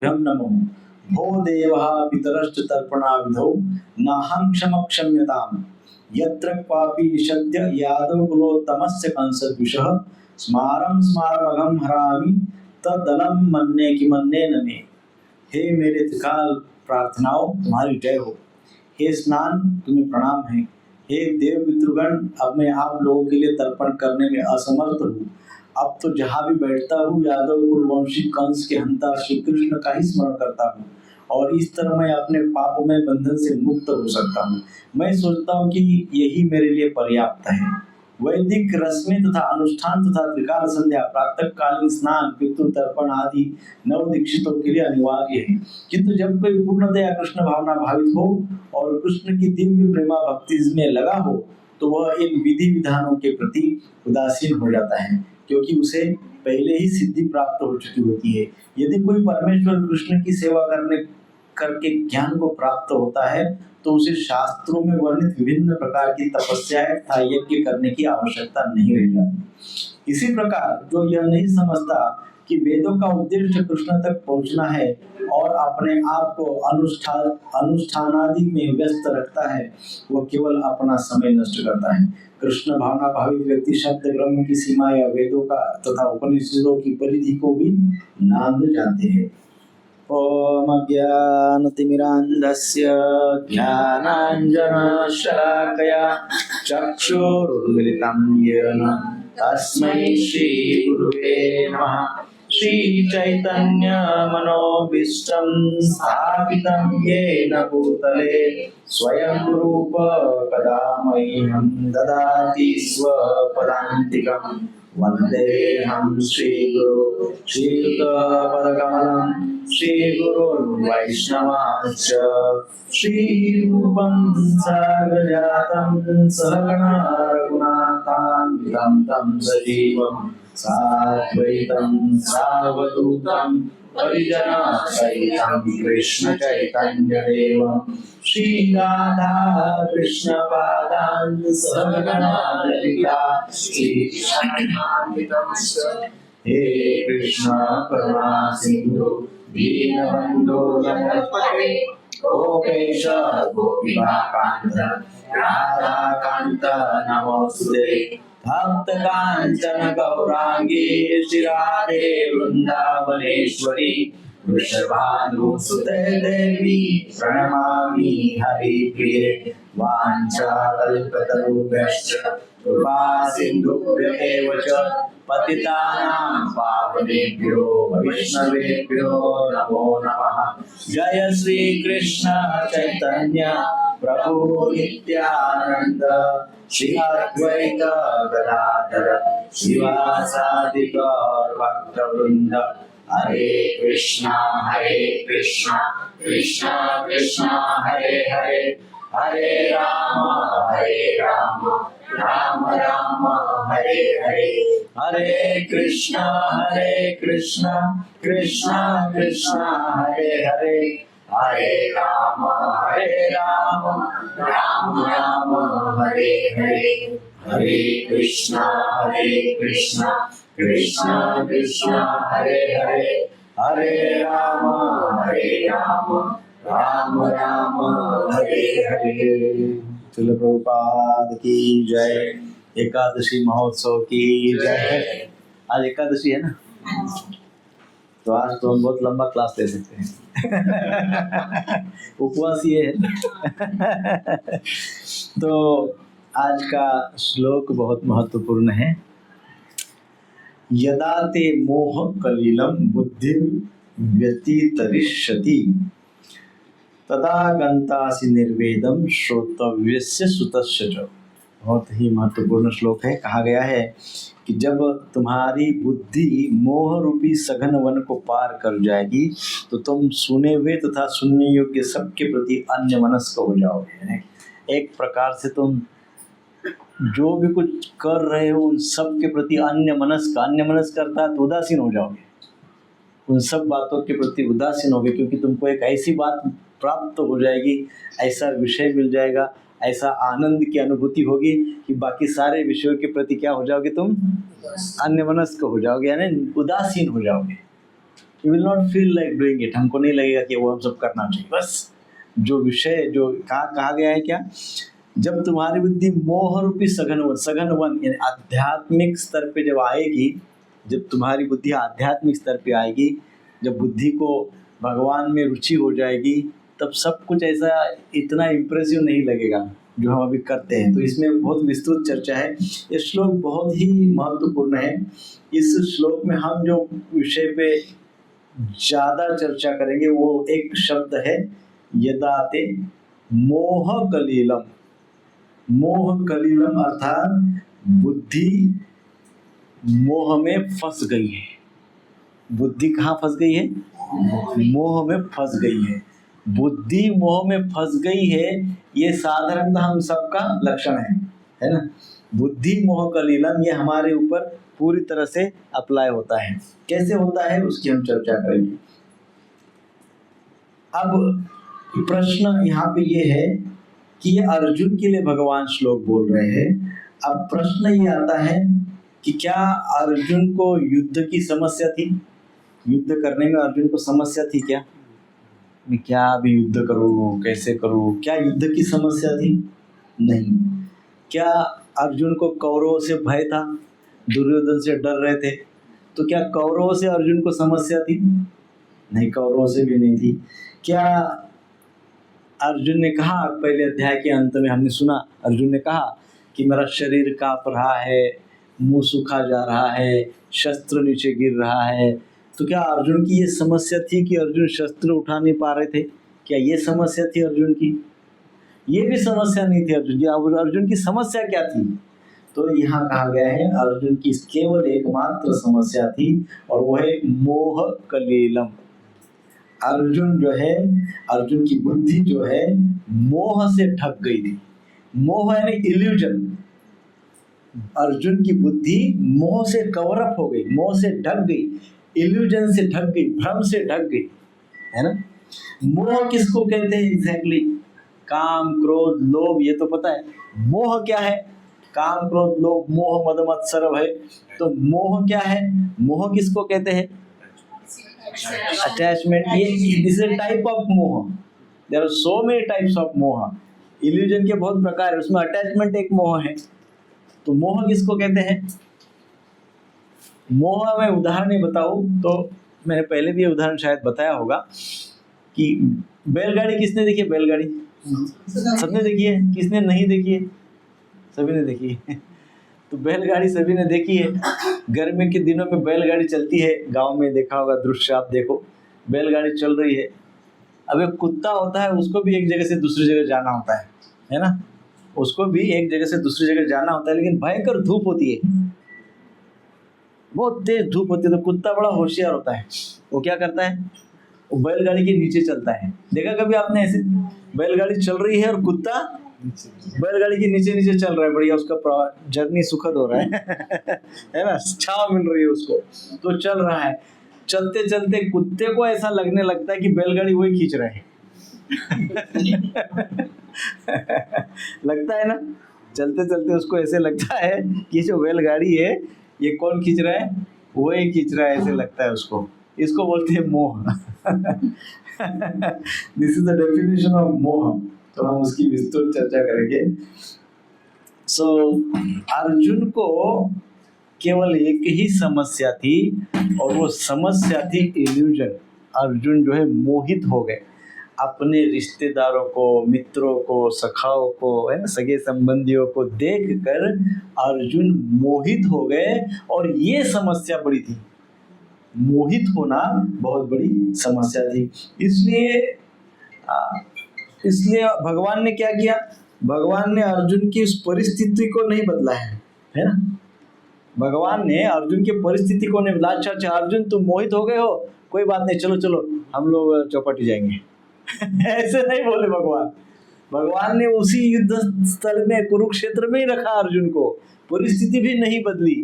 नमो भो देवः पितरश्च तर्पणाविधौ नाहं क्षमक्षम्यताम् यत्र क्वापि निषद्य यादव कुलोत्तमस्य कंसद्विषः स्मारं स्मारमघं हरामि तदलं मन्ये कि मन्ये न मे। हे मेरे त्रिकाल प्रार्थनाओं तुम्हारी जय हो। हे स्नान तुम्हें प्रणाम है। हे देव पितृगण, अब मैं आप लोगों के लिए तर्पण करने में असमर्थ हूँ। अब तो जहाँ भी बैठता हूँ यादव कुलवंशी कंस के हंता श्री कृष्ण का ही स्मरण करता हूँ और इस तरह मैं अपने पापों में बंधन से मुक्त हो सकता हूँ। मैं सोचता हूँ कि यही मेरे लिए पर्याप्त है। वैदिक रस्में तथा अनुष्ठान तथा त्रिकाल संध्या प्रातः कालीन स्नान पितृ तर्पण आदि नव दीक्षितों के लिए अनिवार्य है, किंतु जब कोई पूर्णतया कृष्ण भावना भावित हो और कृष्ण की दिव्य प्रेमा भक्ति में लगा हो तो वह इन विधि विधानों के प्रति उदासीन हो जाता है, क्योंकि उसे पहले ही सिद्धि प्राप्त हो चुकी होती है। यदि कोई परमेश्वर कृष्ण की सेवा करके ज्ञान को प्राप्त होता है तो उसे शास्त्रों में वर्णित विभिन्न प्रकार की तपस्याएं तथा यज्ञ करने की आवश्यकता नहीं रह जाती। इसी प्रकार जो यह नहीं समझता कि वेदों का उद्देश्य कृष्ण तक पहुंचना है और अपने आप को अनुष्ठानादि में व्यस्त रखता है, वह केवल अपना समय नष्ट करता है। कृष्ण भावना भावित व्यक्ति शब्द ब्रह्म की सीमा या वेदों का तथा उपनिषदों की परिधि को भी नाम जानते हैं। ओम अज्ञानतिमिरान्धस्य ज्ञानाञ्जनशलाकया चक्षुरुन्मिलितं येन तस्मै श्रीगुरुवे नमः। श्रीचैतन्यमनोभीष्टं स्थापितं येन भूतले स्वयं रूप कदा मह्यं ददाति स्वपदान्तिकम्। वन्देऽहं श्रीगुरु श्रीयुतपदकमलं श्रीगुरुन् वैष्णवांश्च श्रीरूपं साग्रजातं सहगणा रघुनाथान्वितं तं सजीवं साद्वैतं सावधूतं परिजनसहितं कृष्ण चैतन्यदेवं श्रीराधा कृष्ण पादान् सहगणा ललिता श्रीकृष्णान्वितंश्च। हे कृष्ण करुणा सिन्धु दीनबन्धो जगत्पते गोपेश गोपिकान्त राधाकान्त नमोस्तुते। भक्त कांचन गौरांगी श्रीराधे वृंदावनेश्वरी वृषभानुसुते देवी प्रणमामि हरिप्रिये। वाञ्छाकल्पतरुभ्यश्च कृपा सिन्धुभ्येव च पतितानां पावनेभ्यो वैष्णवेभ्यो नमो नमः। जय श्री कृष्ण चैतन्य प्रभु नित्यानंद श्री अद्वैत गदाधर शिवासादि गौर भक्तवृंद। हरे कृष्णा कृष्णा कृष्णा हरे हरे, हरे राम राम राम हरे हरे। हरे कृष्णा कृष्णा कृष्णा हरे हरे, हरे राम राम राम हरे हरे। हरे कृष्णा कृष्णा कृष्णा हरे हरे, हरे राम राम राम हरे हरे। चल प्रभुपाद की जय। एकादशी महोत्सव की जय। आज एकादशी है ना, तो आज तो हम बहुत लंबा क्लास ले सकते हैं। उपवास ये है। तो आज का श्लोक बहुत महत्वपूर्ण है। यदा ते मोह कलिलं बुद्धि व्यतितरिष्यति तदा गंतासि निर्वेदम श्रोतव्यस्य सुतस्य च। बहुत ही महत्वपूर्ण श्लोक है। कहा गया है कि जब तुम्हारी बुद्धि मोह रूपी सघन वन को पार कर जाएगी तो तुम सुने हुए तथा सुनने योग्य सबके प्रति अन्यमनस्क हो जाओगे। एक प्रकार से तुम जो भी कुछ कर रहे हो उन सब के प्रति अन्यमनस्क करता है तो उदासीन हो जाओगे। उन सब बातों के प्रति उदासीन होगे, क्योंकि तुमको एक ऐसी बात प्राप्त हो जाएगी, ऐसा विषय मिल जाएगा, ऐसा आनंद की अनुभूति होगी कि बाकी सारे विषयों के प्रति क्या हो जाओगे, तुम अन्यमनस्क हो जाओगे, यानी उदासीन हो जाओगे। You will not feel like doing it, हमको नहीं लगेगा कि वो हम सब करना चाहिए। बस जो विषय जो कहा गया है क्या, जब तुम्हारी बुद्धि मोह रूपी सघन वन यानी आध्यात्मिक स्तर पे जब आएगी, जब तुम्हारी बुद्धि आध्यात्मिक स्तर पे आएगी, जब बुद्धि को भगवान में रुचि हो जाएगी, तब सब कुछ ऐसा इतना इम्प्रेसिव नहीं लगेगा जो हम अभी करते हैं। तो इसमें बहुत विस्तृत चर्चा है। ये श्लोक बहुत ही महत्वपूर्ण है। इस श्लोक में हम जो विषय पे ज़्यादा चर्चा करेंगे वो एक शब्द है यदाते मोह कलीलम। मोह कलीलम अर्थात बुद्धि मोह में फंस गई है। बुद्धि कहाँ फंस गई है? मोह में फंस गई है। बुद्धि मोह में फंस गई है, ये साधारणतः हम सबका लक्षण है ना। बुद्धि मोह कलीलम ये हमारे ऊपर पूरी तरह से अप्लाई होता है। कैसे होता है उसकी हम चर्चा करेंगे। अब प्रश्न यहाँ पे ये है कि ये अर्जुन के लिए भगवान श्लोक बोल रहे हैं। अब प्रश्न ये आता है कि क्या अर्जुन को युद्ध की समस्या थी? युद्ध करने में अर्जुन को समस्या थी क्या? मैं क्या अभी युद्ध करूँ, कैसे करूँ, क्या युद्ध की समस्या थी? नहीं। क्या अर्जुन को कौरवों से भय था? दुर्योधन से डर रहे थे, तो क्या कौरवों से अर्जुन को समस्या थी? नहीं, कौरवों से भी नहीं थी। क्या अर्जुन ने कहा, पहले अध्याय के अंत में हमने सुना, अर्जुन ने कहा कि मेरा शरीर कांप रहा है, मुंह सूखा जा रहा है, शस्त्र नीचे गिर रहा है। तो क्या अर्जुन की ये समस्या थी कि अर्जुन शस्त्र उठा नहीं पा रहे थे? क्या ये समस्या थी अर्जुन की? ये भी समस्या नहीं थी अर्जुन की। अब अर्जुन की समस्या क्या थी? तो यहाँ कहा गया है अर्जुन की केवल एकमात्र समस्या थी और वो है मोह कलीलम। अर्जुन जो है, अर्जुन की बुद्धि जो है मोह से ढक गई थी। मोह यानी इल्यूजन। अर्जुन की बुद्धि मोह से कवर अप हो गई, मोह से ढक गई, इल्यूजन से ढक गई, भ्रम से ढक गई, है ना। मोह किसको कहते हैं एग्जैक्टली? काम क्रोध लोभ, ये तो पता है। मोह क्या है? काम क्रोध लोभ मोह मद मत्सर है। तो मोह क्या है? मोह किसको कहते हैं? अटैचमेंट। ये दिस इज टाइप ऑफ मोह। There are so many types of मोह। इल्यूजन के बहुत प्रकार है, उसमें अटैचमेंट एक मोह है। तो मोह किसको कहते हैं? मोह में उदाहरण बताऊं तो मैंने पहले भी ये उदाहरण शायद बताया होगा कि बैलगाड़ी किसने देखी है? बैलगाड़ी सबने देखी है। किसने नहीं देखी है? सभी ने देखी है। तो बैलगाड़ी सभी ने देखी है। गर्मी के दिनों में बैलगाड़ी चलती है, गांव में देखा होगा दृश्य, आप देखो बैलगाड़ी चल रही है। अब एक कुत्ता होता है, उसको भी एक जगह से दूसरी जगह जाना होता है ना। उसको भी एक जगह से दूसरी जगह जाना होता है, लेकिन भयंकर धूप होती है, बहुत तेज धूप होती है। तो कुत्ता बड़ा होशियार होता है, वो क्या करता है? वो बैलगाड़ी के नीचे चलता है। देखा कभी आपने ऐसे? बैलगाड़ी चल रही है और कुत्ता बैलगाड़ी के नीचे नीचे चल रहा है, बढ़िया, उसका जर्नी सुखद हो रहा है ना, छांव मिल रही है उसको, तो चल रहा है। चलते चलते कुत्ते को ऐसा लगने लगता है कि बैलगाड़ी वही खींच रहे हैं। लगता है ना, चलते चलते उसको ऐसे लगता है कि जो बैलगाड़ी है ये कौन खींच रहा है? वही खींच रहा है, ऐसे लगता है उसको। इसको बोलते हैं मोह। This is the definition of मोह। तो हम उसकी विस्तृत चर्चा करेंगे। सो अर्जुन को केवल एक ही समस्या थी और वो समस्या थी इल्यूजन। अर्जुन जो है मोहित हो गए अपने रिश्तेदारों को, मित्रों को, सखाओं को, है ना, सगे संबंधियों को देखकर अर्जुन मोहित हो गए। और ये समस्या बड़ी थी, मोहित होना बहुत बड़ी समस्या थी। इसलिए भगवान ने क्या किया? भगवान ने अर्जुन की उस परिस्थिति को नहीं बदला है ना। भगवान ने अर्जुन की परिस्थिति को नहीं बदला। अच्छा अर्जुन तुम मोहित हो गए हो, कोई बात नहीं, चलो चलो हम लोग चौपाटी जाएंगे। ऐसे नहीं बोले भगवान। भगवान ने उसी युद्ध स्थल में, कुरुक्षेत्र में ही रखा अर्जुन को, परिस्थिति भी नहीं बदली,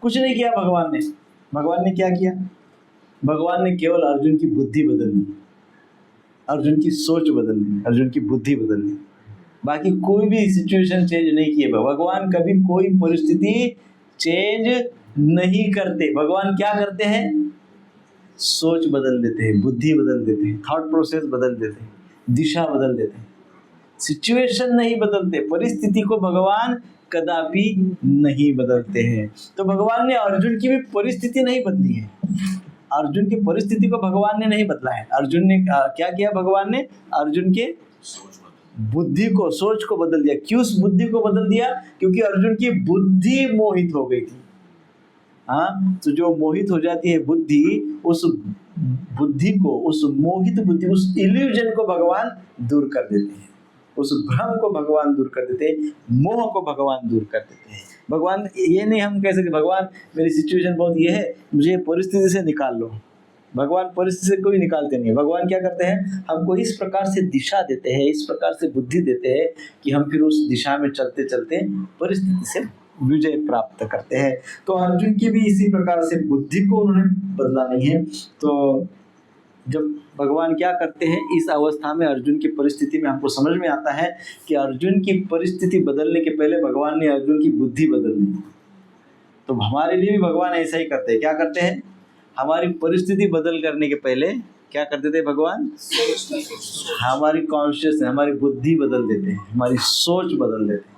कुछ नहीं किया भगवान ने। भगवान ने क्या किया? भगवान ने केवल अर्जुन की बुद्धि बदल दी, अर्जुन की सोच बदल दी, अर्जुन की बुद्धि बदल दी। बाकी कोई भी सिचुएशन चेंज नहीं किए। भगवान कभी कोई परिस्थिति चेंज नहीं करते। भगवान क्या करते हैं? सोच बदल देते हैं, बुद्धि बदल देते हैं, थॉट प्रोसेस बदल देते हैं, दिशा बदल देते हैं। सिचुएशन नहीं बदलते, परिस्थिति को भगवान कदापि नहीं बदलते हैं। तो भगवान ने अर्जुन की भी परिस्थिति नहीं बदली है, अर्जुन की परिस्थिति को भगवान ने नहीं बदला है। अर्जुन ने क्या किया, भगवान ने अर्जुन के बुद्धि को, सोच को बदल दिया। क्यों उस बुद्धि को बदल दिया? क्योंकि अर्जुन की बुद्धि मोहित हो गई थी। हाँ, तो जो मोहित हो जाती है बुद्धि, उस बुद्धि को, उस मोहित बुद्धि, उस इल्यूजन को भगवान दूर कर देते हैं, उस भ्रम को भगवान दूर कर देते हैं, मोह को भगवान दूर कर देते हैं। भगवान ये नहीं हम कह सकते भगवान मेरी सिचुएशन बहुत ये है, मुझे परिस्थिति से निकाल लो। भगवान परिस्थिति से कोई निकालते नहीं है। भगवान क्या करते हैं, हमको इस प्रकार से दिशा देते हैं, इस प्रकार से बुद्धि देते हैं कि हम फिर उस दिशा में चलते चलते परिस्थिति से विजय प्राप्त करते हैं। तो अर्जुन की भी इसी प्रकार से बुद्धि को उन्होंने बदला नहीं है। तो जब भगवान क्या करते हैं, इस अवस्था में अर्जुन की परिस्थिति में हमको समझ में आता है कि अर्जुन की परिस्थिति बदलने के पहले भगवान ने अर्जुन की बुद्धि बदल दी। तो हमारे लिए भी भगवान ऐसा ही करते हैं। क्या करते हैं, हमारी परिस्थिति बदल करने के पहले क्या करते थे भगवान, हमारी कॉन्शियस, हमारी बुद्धि बदल देते हैं, हमारी सोच बदल देते हैं।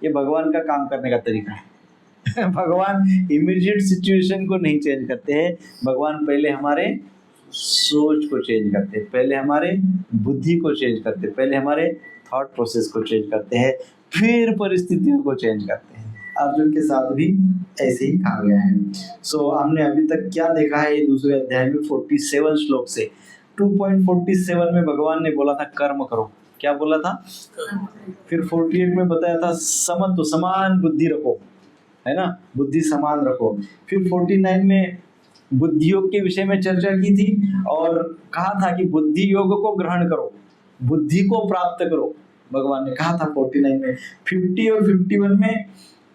ये भगवान का काम करने का तरीका है। भगवान इमीडिएट सिचुएशन को नहीं चेंज करते हैं, भगवान पहले हमारे सोच को चेंज करते हैं, पहले हमारे बुद्धि को चेंज करते हैं, पहले हमारे थॉट प्रोसेस को चेंज करते हैं, फिर परिस्थितियों को चेंज करते हैं। अर्जुन के साथ भी ऐसे ही कहा गया है। सो हमने अभी तक क्या देखा है, ये दूसरे अध्याय में 47 श्लोक से 2.47 में भगवान ने बोला था कर्म करो, क्या बोला था, फिर 48 में बताया था समत्व, समान बुद्धि रखो, है ना, बुद्धि समान रखो। फिर 49 में बुद्धि योग के विषय में चर्चा की थी और कहा था कि बुद्धि योग को ग्रहण करो, बुद्धि को प्राप्त करो, भगवान ने कहा था 49 में। 50 और 51 में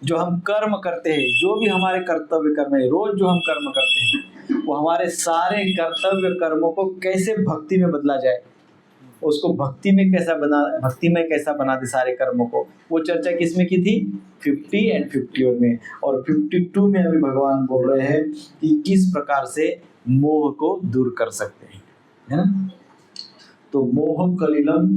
जो हम कर्म करते हैं, जो भी हमारे कर्तव्य कर्म है, रोज जो हम कर्म करते हैं, वो हमारे सारे कर्तव्य कर्मों को कैसे भक्ति में बदला जाए, उसको भक्ति में कैसा बना दे सारे कर्मों को, वो चर्चा किसमें की थी, 50 एंड 51 में। और 52 में अभी भगवान बोल रहे हैं कि किस प्रकार से मोह को दूर कर सकते हैं, है ना। तो मोह कलिलम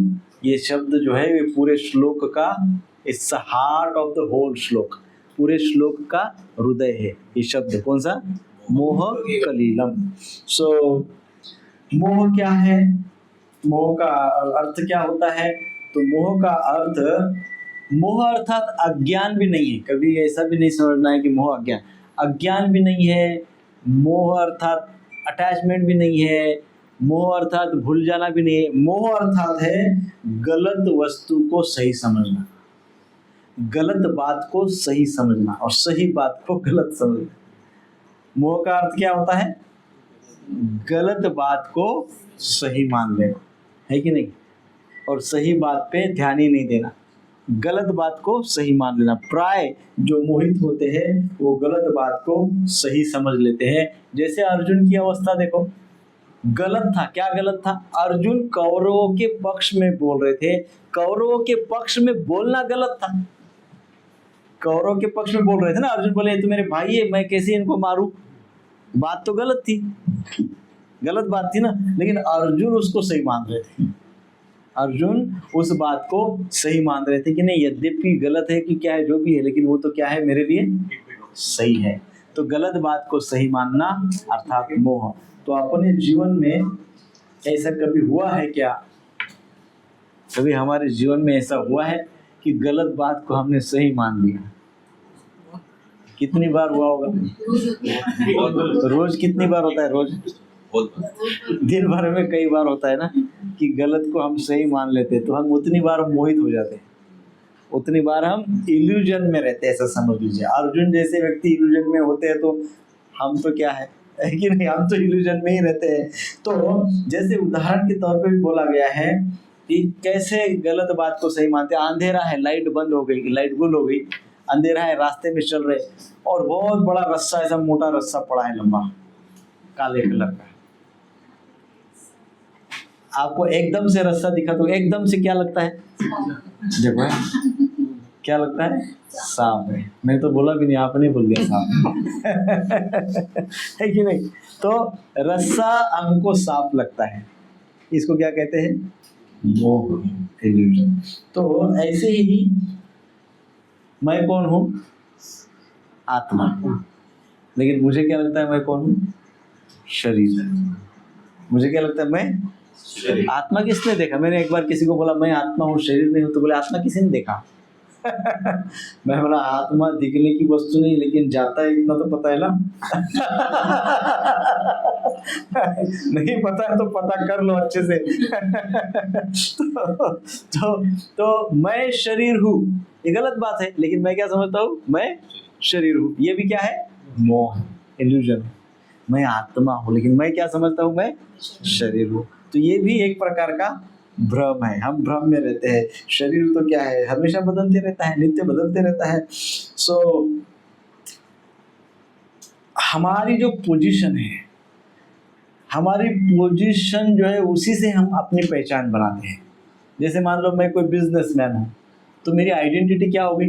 ये शब्द जो है, ये पूरे श्लोक का, it's heart of the whole श्लोक, पूरे श्लोक का हृदय है ये शब्द। कौन सा, मोह कलिलम। सो मोह क्या है, मोह का अर्थ क्या होता है, तो मोह का अर्थ, मोह अर्थात अज्ञान भी नहीं है। कभी ऐसा भी नहीं समझना है कि मोह अज्ञान, अज्ञान भी नहीं है। मोह अर्थात अटैचमेंट भी नहीं है, मोह अर्थात भूल जाना भी नहीं है। मोह अर्थात है गलत वस्तु को सही समझना, गलत बात को सही समझना और सही बात को गलत समझना। मोह का अर्थ क्या होता है, गलत बात को सही मान लेना, है कि नहीं, और सही बात पे ध्यान ही नहीं देना, गलत बात को सही मान लेना। प्राय जो मोहित होते हैं वो गलत बात को सही समझ लेते हैं। जैसे अर्जुन की अवस्था देखो, गलत था। क्या गलत था, अर्जुन कौरवों के पक्ष में बोल रहे थे, कौरवों के पक्ष में बोलना गलत था। कौरवों के पक्ष में बोल रहे थे ना, अर्जुन बोले तो मेरे भाई है, मैं कैसे इनको मारूं, बात तो गलत थी, गलत बात थी ना, लेकिन अर्जुन उसको सही मान रहे थे। अर्जुन उस बात को सही मान रहे थे कि नहीं, यद्यपि गलत है कि क्या है, जो भी है, लेकिन वो तो क्या है, मेरे लिए सही है। तो गलत बात को सही मानना अर्थात मोह। तो अपने जीवन में ऐसा कभी हुआ है क्या, कभी हमारे जीवन में ऐसा हुआ है कि गलत बात को हमने सही मान लिया? कितनी बार हुआ होगा? रोज कितनी बार होता है? रोज दिन भर में कई बार होता है ना कि गलत को हम सही मान लेते हैं। तो हम उतनी बार मोहित हो जाते हैं, उतनी बार हम इल्यूजन में रहते हैं, ऐसा समझ लीजिए। अर्जुन जैसे व्यक्ति इल्यूजन में होते हैं तो हम तो क्या है कि नहीं, हम तो इल्यूजन में ही रहते हैं। तो जैसे उदाहरण के तौर पे भी बोला गया है कि कैसे गलत बात को सही मानते हैं। अंधेरा है, लाइट बंद हो गई, लाइट गुल हो गई, अंधेरा है, रास्ते में चल रहे और बहुत बड़ा रस्सा, ऐसा मोटा रस्सा पड़ा है, लंबा काले कलर का। आपको एकदम से रस्सा दिखा तो एकदम से क्या लगता है, देखो क्या लगता है? सांप है। मैं तो बोला भी नहीं, आपने बोल दिया सांप है कि नहीं? तो रस्सा हमको सांप लगता है, इसको क्या कहते हैं? मोह, इल्यूजन। तो ऐसे ही मैं कौन हूँ? आत्मा। लेकिन मुझे क्या लगता है मैं कौन हूँ? शरीर। मुझे क्या लगता है मैं आत्मा? किसने देखा? मैंने एक बार किसी को बोला मैं आत्मा हूँ शरीर नहीं हूँ, तो बोले आत्मा किसी ने देखा? मैं बोला आत्मा दिखने की वस्तु नहीं, लेकिन जाता है इतना तो पता है ना। नहीं पता है तो पता कर लो अच्छे से। तो मैं शरीर हूँ, ये गलत बात है, लेकिन मैं क्या समझता हूँ? मैं शरीर हूँ। ये भी क्या है? मोह, इल्यूजन। मैं आत्मा हूँ, लेकिन मैं क्या समझता हूँ? मैं शरीर हूँ। तो ये भी एक प्रकार का भ्रम है, हम भ्रम में रहते हैं। शरीर तो क्या है? हमेशा बदलते रहता है, नित्य बदलते रहता है। सो हमारी जो पोजीशन है, हमारी पोजीशन जो है उसी से हम अपनी पहचान बनाते हैं। जैसे मान लो मैं कोई बिजनेसमैन हूँ, तो मेरी आइडेंटिटी क्या हो गई?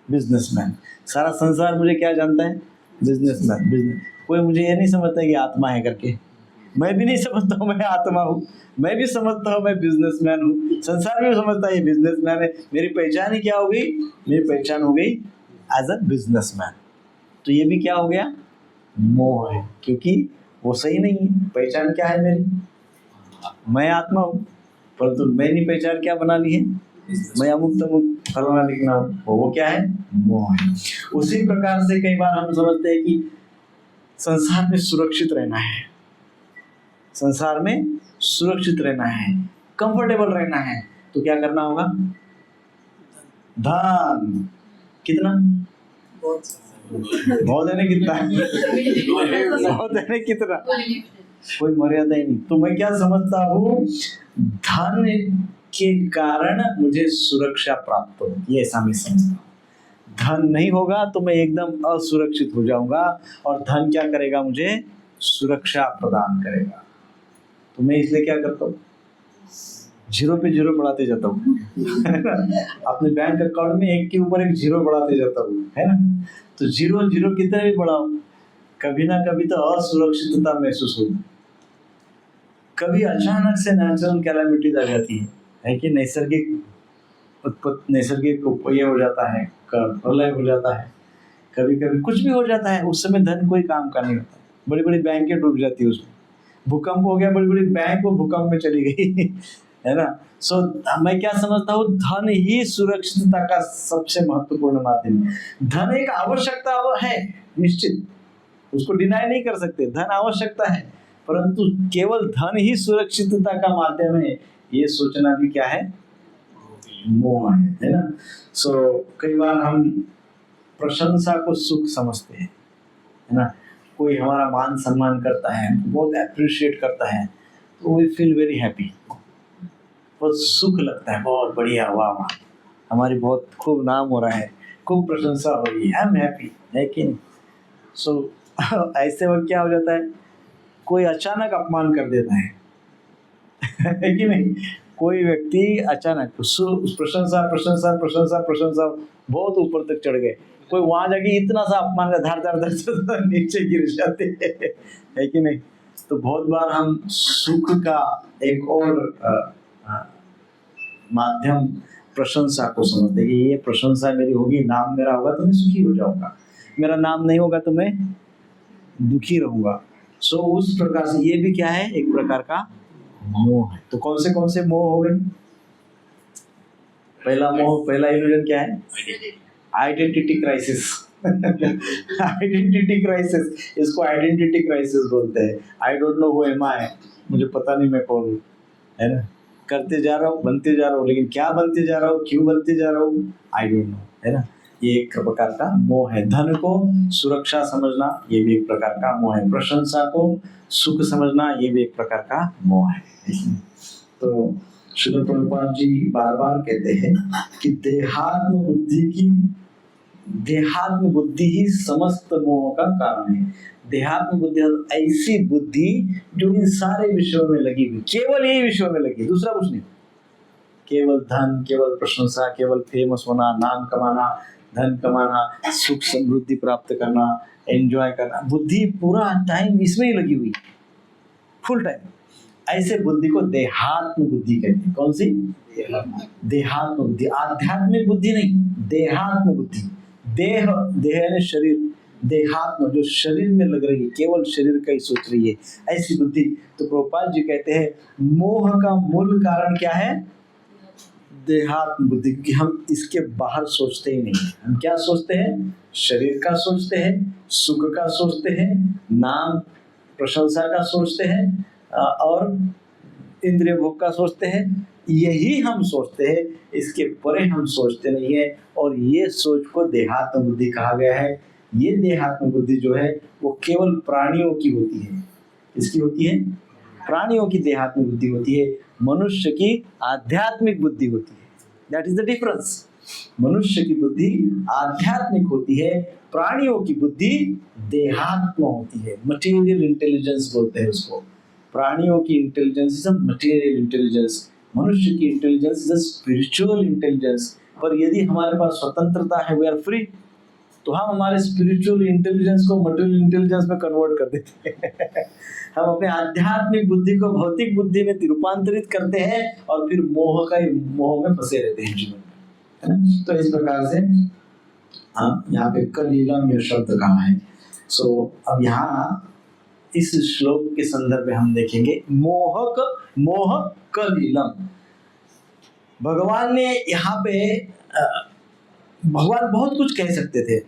बिजनेसमैन। सारा संसार मुझे क्या जानता है? बिजनेसमैन। बिजनेस। कोई मुझे ये नहीं समझता कि आत्मा है करके। मैं भी नहीं समझता हूँ मैं आत्मा हूँ, मैं भी समझता हूँ मैं बिजनेसमैन हूँ, संसार भी समझता है ये बिजनेसमैन है। मेरी पहचान ही क्या हो गई? मेरी पहचान हो गई एज अ बिजनेसमैन। तो ये भी क्या हो गया? मोह है, क्योंकि वो सही नहीं है। पहचान क्या है मेरी? मैं आत्मा हूँ, परंतु मैंने पहचान क्या बना ली है? मैं अमुक तमुक फलाना लिखना हूँ, वो क्या है? मोह है। उसी प्रकार से कई बार हम समझते हैं कि संसार में सुरक्षित रहना है, संसार में सुरक्षित रहना है, कंफर्टेबल रहना है, तो क्या करना होगा? धन। कितना? बहुत है ना? कितना? बहुत है ना? कितना? कोई मर्यादा ही नहीं। तो मैं क्या समझता हूँ? धन के कारण मुझे सुरक्षा प्राप्त होगी, ये ऐसा मैं समझता हूँ। धन नहीं होगा तो मैं एकदम असुरक्षित हो जाऊंगा, और धन क्या करेगा? मुझे सुरक्षा प्रदान करेगा। तो मैं इसलिए क्या करता हूँ? जीरो पे जीरो बढ़ाते जाता हूँ। अपने बैंक अकाउंट में एक के ऊपर एक जीरो बढ़ाते जाता हूँ, है ना? तो जीरो जीरो कितने भी बढ़ाओ, कभी ना कभी तो असुरक्षितता महसूस होगी। कभी अचानक से नेचुरल कैलामिटीज आ जाती है कि नैसर्गिक ये हो जाता है, प्रलय हो जाता है, कभी कभी कुछ भी हो जाता है। उस समय धन कोई काम का नहीं होता। बड़ी बड़ी बैंकें डूब जाती है, उसमें भूकंप हो गया, बड़ी बड़ी बैंक वो भूकंप में चली गई। है ना? सो मैं क्या समझता हूँ? धन ही सुरक्षितता का सबसे महत्वपूर्ण माध्यम है। धन एक आवश्यकता है, निश्चित, उसको डिनाई नहीं कर सकते, धन आवश्यकता है, परंतु केवल धन ही सुरक्षितता का माध्यम है, ये सोचना भी क्या है? मोह है ना? सो कई बार हम प्रशंसा को सुख समझते हैं, है ना? कोई हमारा मान सम्मान करता है, बहुत अप्रिशिएट करता है, तो वी फील वेरी हैप्पी, बहुत सुख लगता है, बहुत बढ़िया, वाह वाह, हमारी बहुत खूब नाम हो रहा है, खूब प्रशंसा हो रही है, आई एम हैप्पी, है कि नहीं? सो ऐसे वक्त क्या हो जाता है? कोई अचानक अपमान कर देता है, है कि नहीं? कोई व्यक्ति अचानक प्रशंसा प्रशंसा प्रशंसा प्रशंसा बहुत ऊपर तक चढ़ गए, कोई वहां जाके इतना सा अपमान का धार धार धार नीचे गिर जाते हैं, है कि नहीं? तो बहुत बार हम सुख का एक और माध्यम प्रशंसा को समझते हैं कि ये प्रशंसा मेरी होगी, नाम मेरा होगा तो मैं सुखी हो जाऊंगा, मेरा नाम नहीं होगा तो मैं दुखी रहूंगा। सो उस प्रकार से ये भी क्या है? एक प्रकार का मोह है। तो कौन से मोह हो गए? पहला मोह, पहला इल्यूजन क्या है? Identity crisis. आइडेंटिटी क्राइसिस, इसको आइडेंटिटी क्राइसिस बोलते हैं। I don't know who am I, मुझे पता नहीं मैं कौन हूँ, है ना? करते जा रहा हूँ, बनते जा रहा हूँ, लेकिन क्या बनते जा रहा हूँ, क्यों बनते जा रहा हूँ, आई डोंट नो, है ना? ये एक प्रकार का मोह है। धन को सुरक्षा समझना, ये भी एक प्रकार का मोह है। प्रशंसा को सुख समझना, ये भी एक प्रकार का मोह है। तो श्रील प्रभुपाद जी बार बार कहते हैं कि देहात्म बुद्धि ही समस्त मोह का कारण है। देहात्म बुद्धि ऐसी बुद्धि जो इन सारे विषयों में लगी हुई, केवल यही विषयों में लगी, दूसरा कुछ नहीं, केवल धन, केवल प्रशंसा, केवल फेमस होना, नाम कमाना, धन कमाना, सुख समृद्धि प्राप्त करना, एंजॉय करना, बुद्धि पूरा टाइम इसमें ही लगी हुई, फुल टाइम। ऐसे बुद्धि को देहात्म बुद्धि कहते हैं। कौन सी? देहात्म बुद्धि। आध्यात्मिक बुद्धि नहीं, देहात्म बुद्धि। देह, देह यानी शरीर, देहात्म जो शरीर में लग रही है, केवल शरीर का ही सोच रही है, ऐसी बुद्धि। तो प्रभुपाद जी कहते हैं मोह का मूल कारण क्या है? देहात्म बुद्धि, क्योंकि हम इसके बाहर सोचते ही नहीं। हम क्या सोचते हैं? शरीर का सोचते हैं, सुख का सोचते हैं, नाम प्रशंसा का सोचते हैं, और इंद्रिय भोग का सोचते हैं। यही हम सोचते हैं, इसके परे हम सोचते नहीं है। और ये सोच को देहात्म बुद्धि कहा गया है। ये देहात्म बुद्धि जो है वो केवल प्राणियों की होती है। किसकी होती है? प्राणियों की देहात्म बुद्धि होती है। मनुष्य की आध्यात्मिक बुद्धि होती है। That is the difference. मनुष्य की बुद्धि आध्यात्मिक होती है, प्राणियों की बुद्धि देहात्म होती है। मटेरियल इंटेलिजेंस बोलते हैं उसको। प्राणियों की intelligence is a material intelligence, मनुष्य की intelligence is a spiritual intelligence. पर यदि हमारे पास स्वतंत्रता है, वी आर फ्री, तो हम हमारे स्पिरिचुअल इंटेलिजेंस को मटेरियल इंटेलिजेंस में कन्वर्ट कर देते हैं। हम अपने आध्यात्मिक बुद्धि को भौतिक बुद्धि में रूपांतरित करते हैं और फिर मोह में फंसे रहते हैं जीवन में, है ना। तो इस प्रकार से यहाँ पे कलीलम यह शब्द कहा है। सो अब यहाँ इस श्लोक के संदर्भ में हम देखेंगे मोह कलीलम। भगवान ने यहाँ पे भगवान बहुत कुछ कह सकते थे।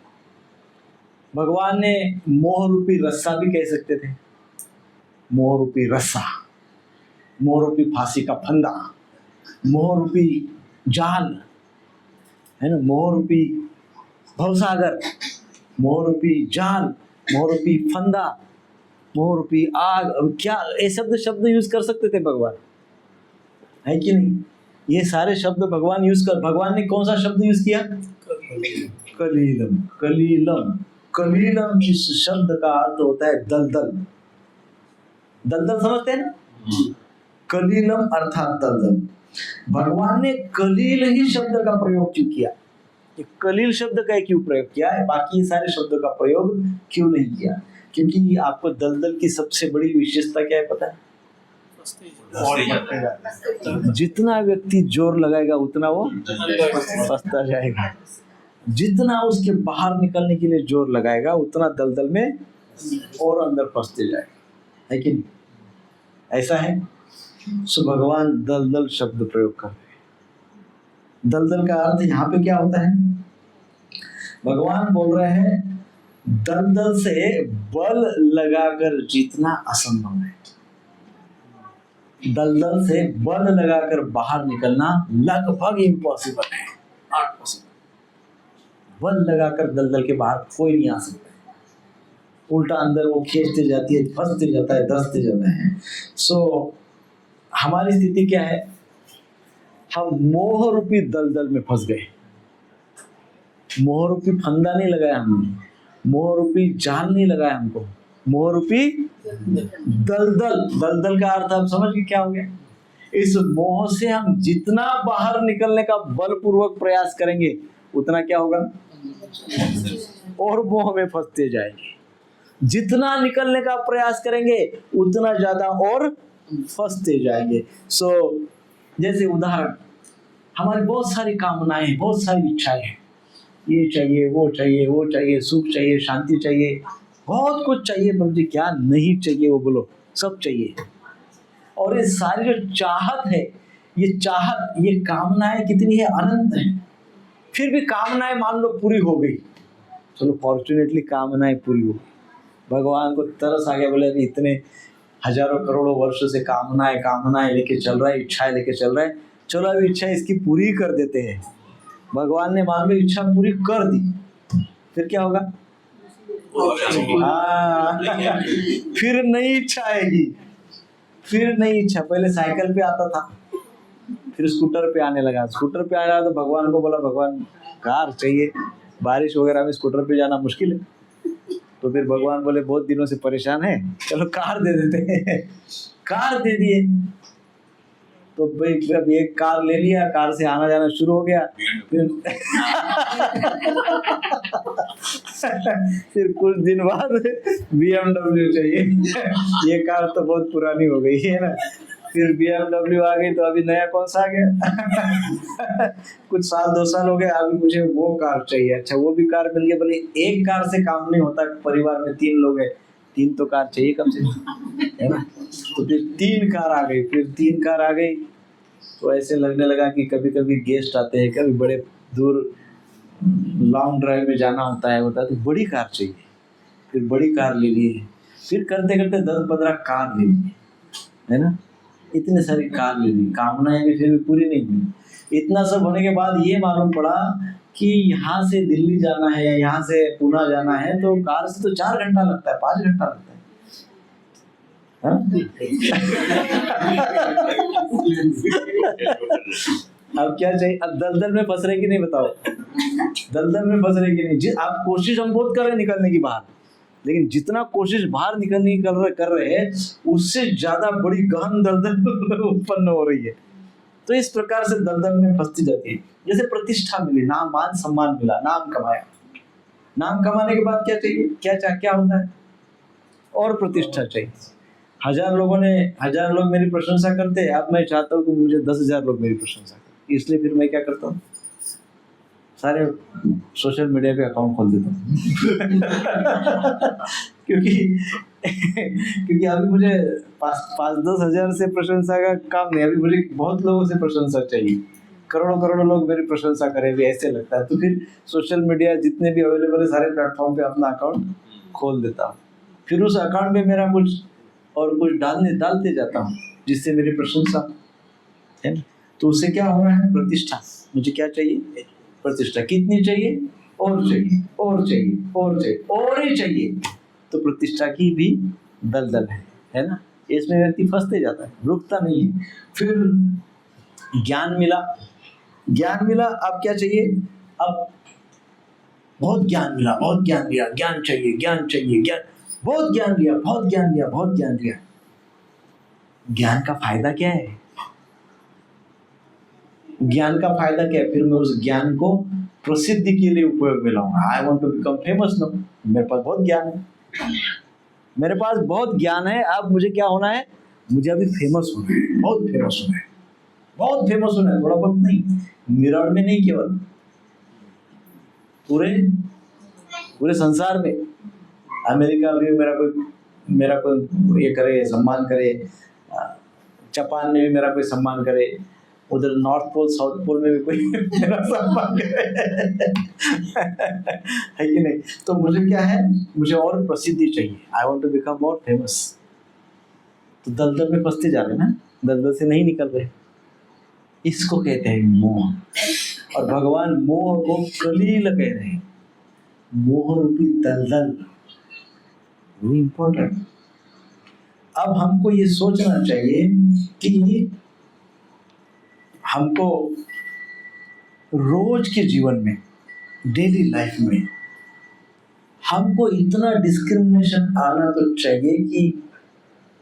भगवान ने मोह रूपी रस्सा भी कह सकते थे, मोह रूपी रस्सा, मोह रूपी फांसी का फंदा, मोह रूपी जाल, है ना, मोह रूपी भवसागर, मोह रूपी जाल, मोह रूपी फंदा, मोह रूपी आग, क्या ये शब्द यूज कर सकते थे भगवान, है कि नहीं? ये सारे शब्द भगवान यूज कर, भगवान ने कौन सा शब्द यूज किया? कलीलम। कलीलम, कलीलम इस शब्द का अर्थ होता है दलदल। दलदल समझते हैं ना? कलीलम अर्थात दलदल। भगवान ने कलील ही शब्द का प्रयोग क्यों किया? कलील शब्द का क्यों प्रयोग किया है, बाकी सारे शब्दों का प्रयोग क्यों नहीं किया? क्योंकि आपको दलदल की सबसे बड़ी विशेषता क्या है पता है? जितना व्यक्ति जोर लगाएगा उतना वो फंसता जाएगा। जितना उसके बाहर निकलने के लिए जोर लगाएगा उतना दलदल में और अंदर फंसते जाएगा, है कि नहीं? ऐसा है। सो भगवान दलदल शब्द प्रयोग कर रहे हैं। दलदल का अर्थ यहाँ पे क्या होता है? भगवान बोल रहे हैं दलदल से बल लगाकर जीतना असंभव है। दलदल से बल लगाकर बाहर निकलना लगभग इम्पॉसिबल है, नॉट पॉसिबल। बल लगाकर दलदल के बाहर कोई नहीं आ सकता, उल्टा अंदर वो खींचते जाती है, फंसते जाता है, धंसते जाता है। सो हमारी स्थिति क्या है? हम मोह रूपी दलदल में फंस गए। मोह रूपी फंदा नहीं लगाया हमने, मोह रूपी जाल नहीं लगाया हमको, मोह रूपी दलदल। दलदल का अर्थ आप समझ के क्या हो गया? इस मोह से हम जितना बाहर निकलने का बलपूर्वक प्रयास करेंगे उतना क्या होगा? और मोह में फंसते जाएंगे। जितना निकलने का प्रयास करेंगे उतना ज्यादा और फंसते जाएंगे। सो जैसे उदाहरण, हमारी बहुत सारी कामनाएं, बहुत सारी इच्छाएं हैं, ये चाहिए, वो चाहिए, वो चाहिए, सुख चाहिए, शांति चाहिए, बहुत कुछ चाहिए। पर मुझे क्या नहीं चाहिए वो बोलो, सब चाहिए। और ये सारी जो चाहत है, ये चाहत, ये कामनाएं कितनी है? अनंत है। फिर भी कामनाएं मान लो पूरी हो गई, चलो फॉर्चुनेटली कामनाएं पूरी हो गई। भगवान को तरस आ गया, बोले अभी इतने हजारों करोड़ों वर्षों से कामनाएं लेके चल रहा है, इच्छाएं लेके चल रहा है, चलो अभी इच्छा इसकी पूरी कर देते हैं। भगवान ने मान लो इच्छा पूरी कर दी, फिर क्या होगा? फिर नई इच्छा आएगी, फिर नई इच्छा। पहले साइकिल पे आता था, फिर स्कूटर पे आने लगा। स्कूटर पे आया तो भगवान को बोला भगवान कार चाहिए, बारिश वगैरह में स्कूटर पे जाना मुश्किल है। तो फिर भगवान बोले बहुत दिनों से परेशान है, चलो कार दे देते हैं। कार दे दिए। तो भाई अब एक कार ले लिया, कार से आना जाना शुरू हो गया। फिर कुछ दिन बाद BMW चाहिए। ये कार तो बहुत पुरानी हो गई है ना, फिर BMW आ गई, तो अभी नया कौन सा आ गया? कुछ साल 2 साल हो गए, अभी मुझे वो कार चाहिए। अच्छा वो भी कार मिल गई, बोले एक कार से काम नहीं होता, परिवार में 3 लोग हैं, 3 तो कार चाहिए कम से कम, है ना। तो फिर 3 कार आ गई, फिर 3 कार आ गई, तो ऐसे लगने लगा कि कभी कभी गेस्ट आते हैं, कभी बड़े दूर लॉन्ग ड्राइव में जाना होता है तो बड़ी कार चाहिए। फिर बड़ी कार ले ली, फिर करते करते 10-15 कार ले ली, है ना। इतने सारी कार ले ली, कामनाएं भी फिर भी पूरी नहीं हुई। इतना सब होने के बाद ये मालूम पड़ा कि यहाँ से दिल्ली जाना है, यहाँ से पुणे जाना है, तो कार से तो 4 घंटा लगता है, 5 घंटा लगता है। अब क्या चाहिए? अब दलदल में फंस रहे कि नहीं बताओ? दलदल में फंस रहे कि नहीं? आप कोशिश हम बहुत कर रहे हैं निकलने की बाहर, लेकिन जितना कोशिश बाहर निकलने की कर रहे हैं, उससे ज्यादा बड़ी गहन दलदल उत्पन्न हो रही है। तो इस प्रकार से दलदल में फंसती जाती है। जैसे प्रतिष्ठा मिली, नाम मान सम्मान मिला, नाम कमाया, नाम कमाने के बाद क्या चाहिए? क्या होता है? और प्रतिष्ठा चाहिए। 1000 लोग मेरी प्रशंसा करते हैं, अब मैं चाहता हूँ कि मुझे 10,000 लोग मेरी प्रशंसा करें। इसलिए फिर मैं क्या करता हूँ, सारे सोशल मीडिया पे अकाउंट खोल देता हूँ। क्योंकि अभी मुझे 5-10 हजार से प्रशंसा का काम नहीं, अभी मुझे बहुत लोगों से प्रशंसा चाहिए। करोड़ों लोग मेरी प्रशंसा करें भी, ऐसे लगता है। तो फिर सोशल मीडिया जितने भी अवेलेबल है सारे प्लेटफॉर्म पे अपना अकाउंट खोल देता हूँ। फिर उस अकाउंट में मेरा कुछ डालते जाता हूँ, जिससे मेरी प्रशंसा है ना। तो उससे क्या हो रहा है? प्रतिष्ठा। मुझे क्या चाहिए? प्रतिष्ठा। कितनी चाहिए? और चाहिए, और चाहिए, और चाहिए, और ही चाहिए। तो प्रतिष्ठा की भी दलदल है ना। इसमें व्यक्ति फंसते जाता है, रुकता नहीं है। फिर ज्ञान मिला, अब क्या चाहिए? अब बहुत ज्ञान मिला, ज्ञान चाहिए, बहुत ज्ञान लिया। ज्ञान का फायदा क्या है? फिर मैं उस ज्ञान को प्रसिद्धि के लिए उपयोग में लाऊंगा। I want to become famous no. मेरे पास बहुत ज्ञान है, अब मुझे क्या होना है? मुझे अभी फेमस होना है, बहुत फेमस होना है। थोड़ा बहुत नहीं, मिरर में नहीं, केवल पूरे संसार में। अमेरिका में मेरा कोई ये करे, सम्मान करे, जापान में भी मेरा कोई सम्मान करे, उधर नॉर्थ पोल साउथ पोल में भी कोई मेरा सम्मान करे। है कि नहीं? तो मुझे क्या है? मुझे और प्रसिद्धि चाहिए। I want to become more famous. तो दलदल में फंसते जा रहे ना, दलदल से नहीं निकल रहे। इसको कहते हैं मोह। और भगवान मोह को कलील कह रहे हैं। मोह रूपी दलदल वो इम्पोर्टेंट। अब हमको ये सोचना चाहिए कि हमको रोज के जीवन में, डेली लाइफ में हमको इतना डिस्क्रिमिनेशन आना तो चाहिए कि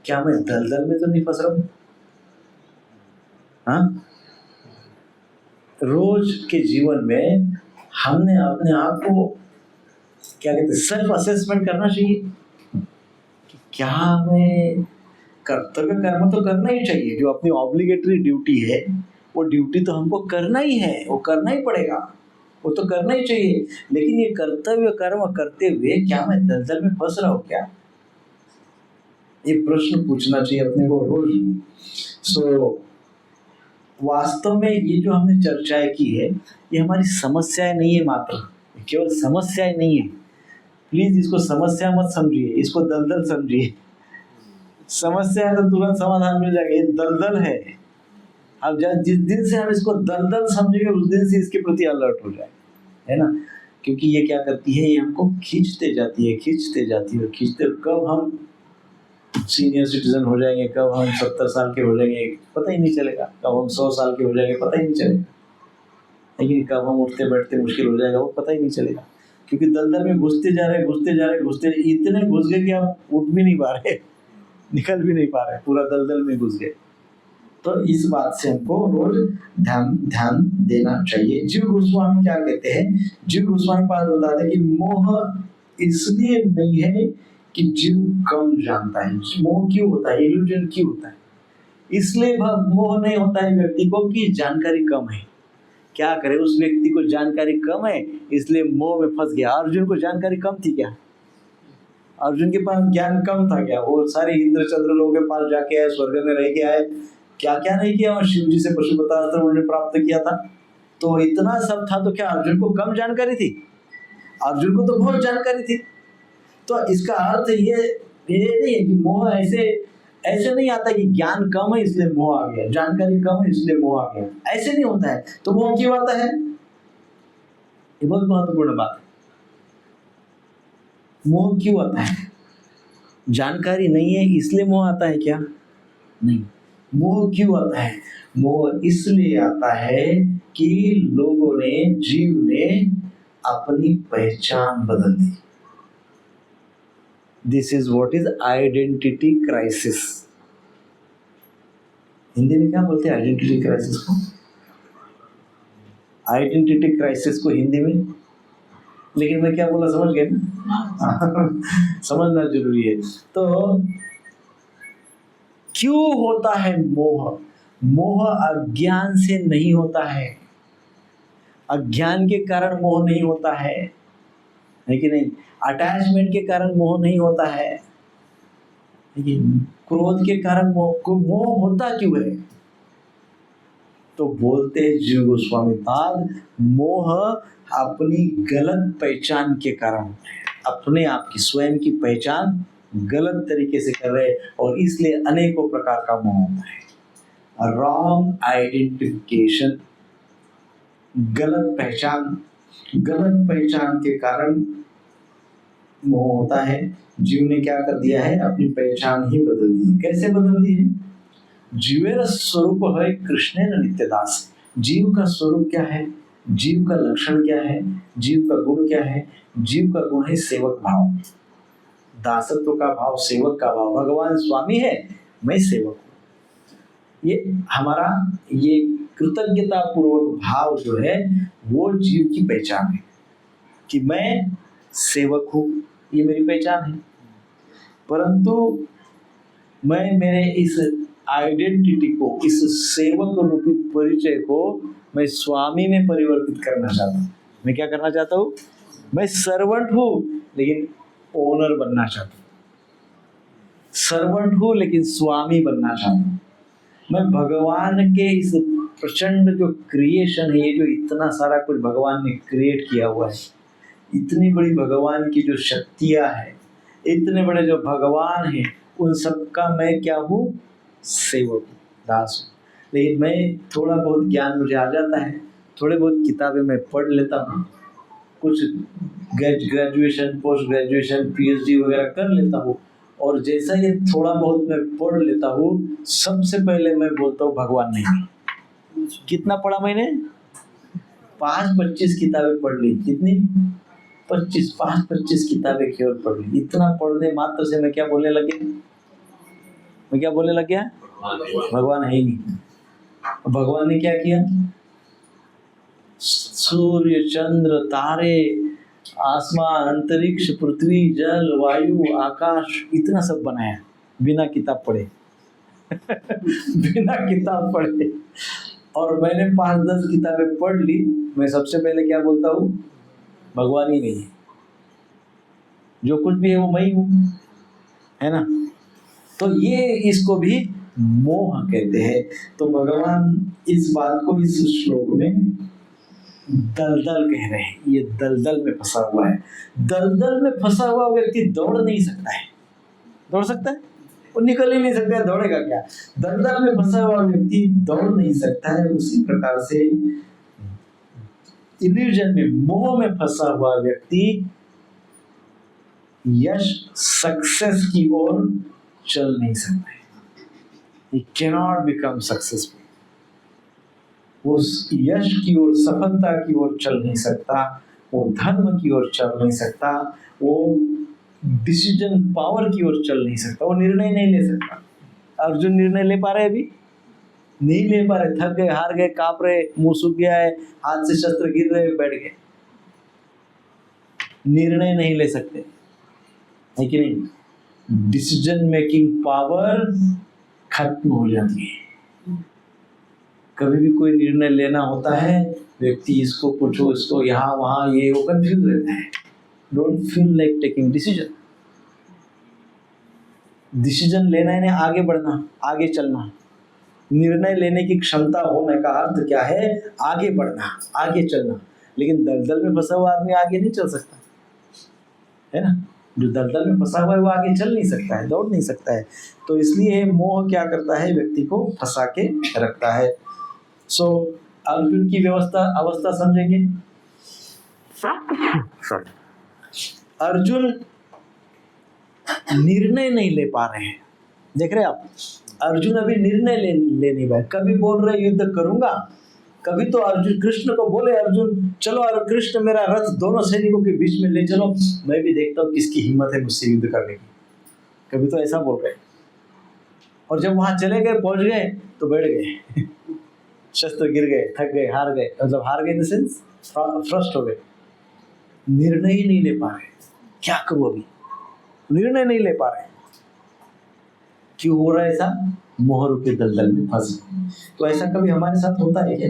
क्या मैं दलदल में तो नहीं फंस रहा हूं? हाँ, रोज के जीवन में हमने अपने आप को क्या कहते हैं, सेल्फ असेसमेंट करना चाहिए कि क्या मैं कर्तव्य कर्म तो करना ही चाहिए। जो अपनी ऑब्लिगेटरी ड्यूटी है वो ड्यूटी तो हमको करना ही है, वो करना ही पड़ेगा, वो तो करना ही चाहिए। लेकिन ये कर्तव्य कर्म करते हुए क्या मैं दलदल में फंस रहा हूँ क्या? ये प्रश्न पूछना चाहिए अपने को रोज। वास्तव में ये जो हमने चर्चाएं की है, ये हमारी समस्याएं नहीं है, मात्र केवल समस्याएं नहीं है। प्लीज इसको समस्या मत समझिए, इसको दलदल समझिए। समस्या है तो तुरंत समाधान मिल जाएगा, ये दलदल है। अब जिस दिन से हम इसको दलदल समझेंगे उस दिन से इसके प्रति अलर्ट हो जाए, है ना। क्योंकि ये क्या करती है, ये हमको खींचते जाती है। कब हम सीनियर सिटीजन हो जाएंगे, कब हम 70 साल के हो जाएंगे पता ही नहीं चलेगा, कब हम 100 साल के हो जाएंगे पता ही नहीं चलेगा, लेकिन कब हम उठते बैठते मुश्किल हो जाएगा वो पता ही नहीं चलेगा। क्योंकि दलदल में घुसते जा रहे, इतने घुस गए कि आप उठ भी नहीं पा रहे, निकल भी नहीं पा रहे, पूरा दलदल में घुस गए। तो इस बात से हमको रोज ध्यान ध्यान देना चाहिए। जीव गोस्वामी क्या कहते हैं? जीव गोस्वामी पाद बताते हैं कि मोह इसलिए नहीं है कि जीव कम जानता है। मोह क्यों होता है? इल्यूजन क्यों होता है? इसलिए मोह नहीं होता है व्यक्ति को कि जानकारी कम है। क्या करे, उस व्यक्ति को जानकारी कम है इसलिए मोह में फंस गया। अर्जुन को जानकारी कम थी क्या? अर्जुन के पास ज्ञान कम था क्या? वो सारे इंद्र चंद्र लोगों के पास जाके आए, स्वर्ग में रह के आए, क्या क्या नहीं किया। और शिव जी से पशुपतास्त्र उन्होंने प्राप्त किया था। तो इतना सब था तो क्या अर्जुन को कम जानकारी थी? अर्जुन को तो बहुत जानकारी थी। तो इसका अर्थ ये नहीं है कि मोह ऐसे नहीं आता कि ज्ञान कम है इसलिए मोह आ गया, जानकारी कम है इसलिए मोह आ गया, ऐसे नहीं होता है। तो मोह क्यों आता है? ये बहुत महत्वपूर्ण बात है। मोह क्यों आता है? जानकारी नहीं है इसलिए मोह आता है क्या? नहीं। मोह क्यों आता है? मोह इसलिए आता है कि लोगों ने, जीव ने अपनी पहचान बदल दी। This is what is identity crisis. Hindi में क्या बोलते हैं आइडेंटिटी क्राइसिस को? आइडेंटिटी क्राइसिस को हिंदी में, लेकिन मैं क्या बोला समझ गए ना? समझना जरूरी है। तो क्यों होता है मोह? मोह अज्ञान से नहीं होता है। अज्ञान के कारण मोह नहीं होता है कि नहीं? अटैचमेंट के कारण मोह नहीं होता है। क्रोध के कारण मोह होता क्यों है? तो बोलते हैं जीव गोस्वामी पाद, मोह अपनी गलत पहचान के कारण, अपने आप की स्वयं की पहचान गलत तरीके से कर रहे और इसलिए अनेकों प्रकार का मोह होता है। रॉन्ग आइडेंटिफिकेशन, गलत पहचान के कारण मोह होता है। जीव ने क्या कर दिया है? अपनी पहचान ही बदल दी। कैसे बदल दी है? जीवेर स्वरूप है कृष्ण नित्यदास। जीव का स्वरूप क्या है? जीव का लक्षण क्या है? जीव का गुण क्या है? जीव का गुण है सेवक भाव, दासत्व का भाव, सेवक का भाव। भगवान स्वामी है, मैं सेवक हूँ। ये हमारा ये कृतज्ञता पूर्वक भाव जो है वो जीव की पहचान है कि मैं सेवक हूँ, ये मेरी पहचान है। परंतु मैं मेरे इस आइडेंटिटी को, इस सेवक रूपी परिचय को मैं स्वामी में परिवर्तित करना चाहता हूँ। मैं क्या करना चाहता हूँ? मैं सर्वेंट हूँ लेकिन ओनर बनना चाहता हूँ। सर्वेंट हूँ लेकिन स्वामी बनना चाहता हूँ। मैं भगवान के इस प्रचंड जो क्रिएशन है, ये जो इतना सारा कुछ भगवान ने क्रिएट किया हुआ है, इतनी बड़ी भगवान की जो शक्तियाँ हैं, इतने बड़े जो भगवान हैं, उन सबका मैं क्या हूँ? सेवक, दास हूँ। लेकिन मैं थोड़ा बहुत ज्ञान मुझे आ जाता है, थोड़े बहुत किताबें मैं पढ़ लेता हूँ, कुछ ग्रेजुएशन, पोस्ट ग्रेजुएशन, पीएचडी वगैरह कर लेता हूँ, और जैसा ये थोड़ा बहुत मैं पढ़ लेता हूँ, सबसे पहले मैं बोलता हूँ भगवान नहीं। कितना पढ़ा मैंने? 5-25 किताबें पढ़ ली। कितनी? 25 किताबें केवल पढ़ ली। इतना पढ़ने मात्र से मैं क्या बोलने लग गया? भगवान है ही नहीं। भगवान ने क्या किया? सूर्य, चंद्र, तारे, आसमान, अंतरिक्ष, पृथ्वी, जल, वायु, आकाश, इतना सब बनाया बिना किताब पढ़े। बिना किताब पढ़े। और मैंने 5-10 किताबें पढ़ ली, मैं सबसे पहले क्या बोलता हूँ? भगवान ही नहीं है, जो कुछ भी है वो मैं ही हूँ, है ना? तो ये इसको भी मोह कहते हैं। तो भगवान इस बात को इस श्लोक में दलदल कह रहे हैं। ये दलदल में फंसा हुआ है। दलदल में फंसा हुआ व्यक्ति दौड़ नहीं सकता है। दौड़ सकता है? वो निकल ही नहीं सकता है, दौड़ेगा क्या? दलदल में फंसा हुआ व्यक्ति दौड़ नहीं सकता है। उसी प्रकार से इल्यूजन में, मोह में फंसा हुआ व्यक्ति यश, सक्सेस की ओर चल नहीं सकता है। He cannot become successful. वो यश की ओर, सफलता की ओर चल नहीं सकता, वो धर्म की ओर चल नहीं सकता, वो डिसीजन पावर की ओर चल नहीं सकता, वो निर्णय नहीं ले सकता। अर्जुन निर्णय ले पा रहे अभी? नहीं ले पा रहे, थक गए, हार गए, कांप रहे, मुंह सूख गया है, हाथ से शस्त्र गिर रहे, बैठ गए, निर्णय नहीं ले सकते, है कि नहीं? डिसीजन मेकिंग पावर खत्म हो जाती है। कभी भी कोई निर्णय लेना होता है, व्यक्ति इसको पूछो, इसको यहाँ वहां, ये वो कंफ्यूज रहता है। Don't feel like taking decision. Decision लेना है, आगे बढ़ना, आगे चलना। निर्णय लेने की क्षमता होने का अर्थ क्या है? आगे बढ़ना, आगे चलना। लेकिन दलदल में फंसा हुआ आदमी आगे नहीं चल सकता, है ना? जो दलदल में फंसा हुआ है वो आगे चल नहीं सकता है, दौड़ नहीं सकता है। तो इसलिए मोह क्या करता है? व्यक्ति को फंसा के रखता है। सो अर्जुन की अवस्था समझेंगे। अर्जुन निर्णय नहीं ले पा रहे हैं। देख रहे हैं आप, अर्जुन अभी निर्णय ले नहीं पाए। कभी बोल रहे युद्ध करूंगा, कभी तो अर्जुन कृष्ण को बोले, अर्जुन चलो, और कृष्ण मेरा रथ दोनों सैनिकों के बीच में ले चलो, मैं भी देखता हूँ किसकी हिम्मत है मुझसे युद्ध करने की। कभी तो ऐसा बोल रहे, और जब वहां चले गए, पहुंच गए, तो बैठ गए, शस्त्र गिर गए, थक गए, हार गए। मतलब हार गए इन द सेंस फ्रस्ट हो गए, निर्णय ही नहीं ले पा रहे। क्या करूं अभी? निर्णय नहीं ले पा रहे। क्यों हो रहा है ऐसा? मोह रूपी दलदल में फंस गए। तो ऐसा कभी हमारे साथ होता है क्या?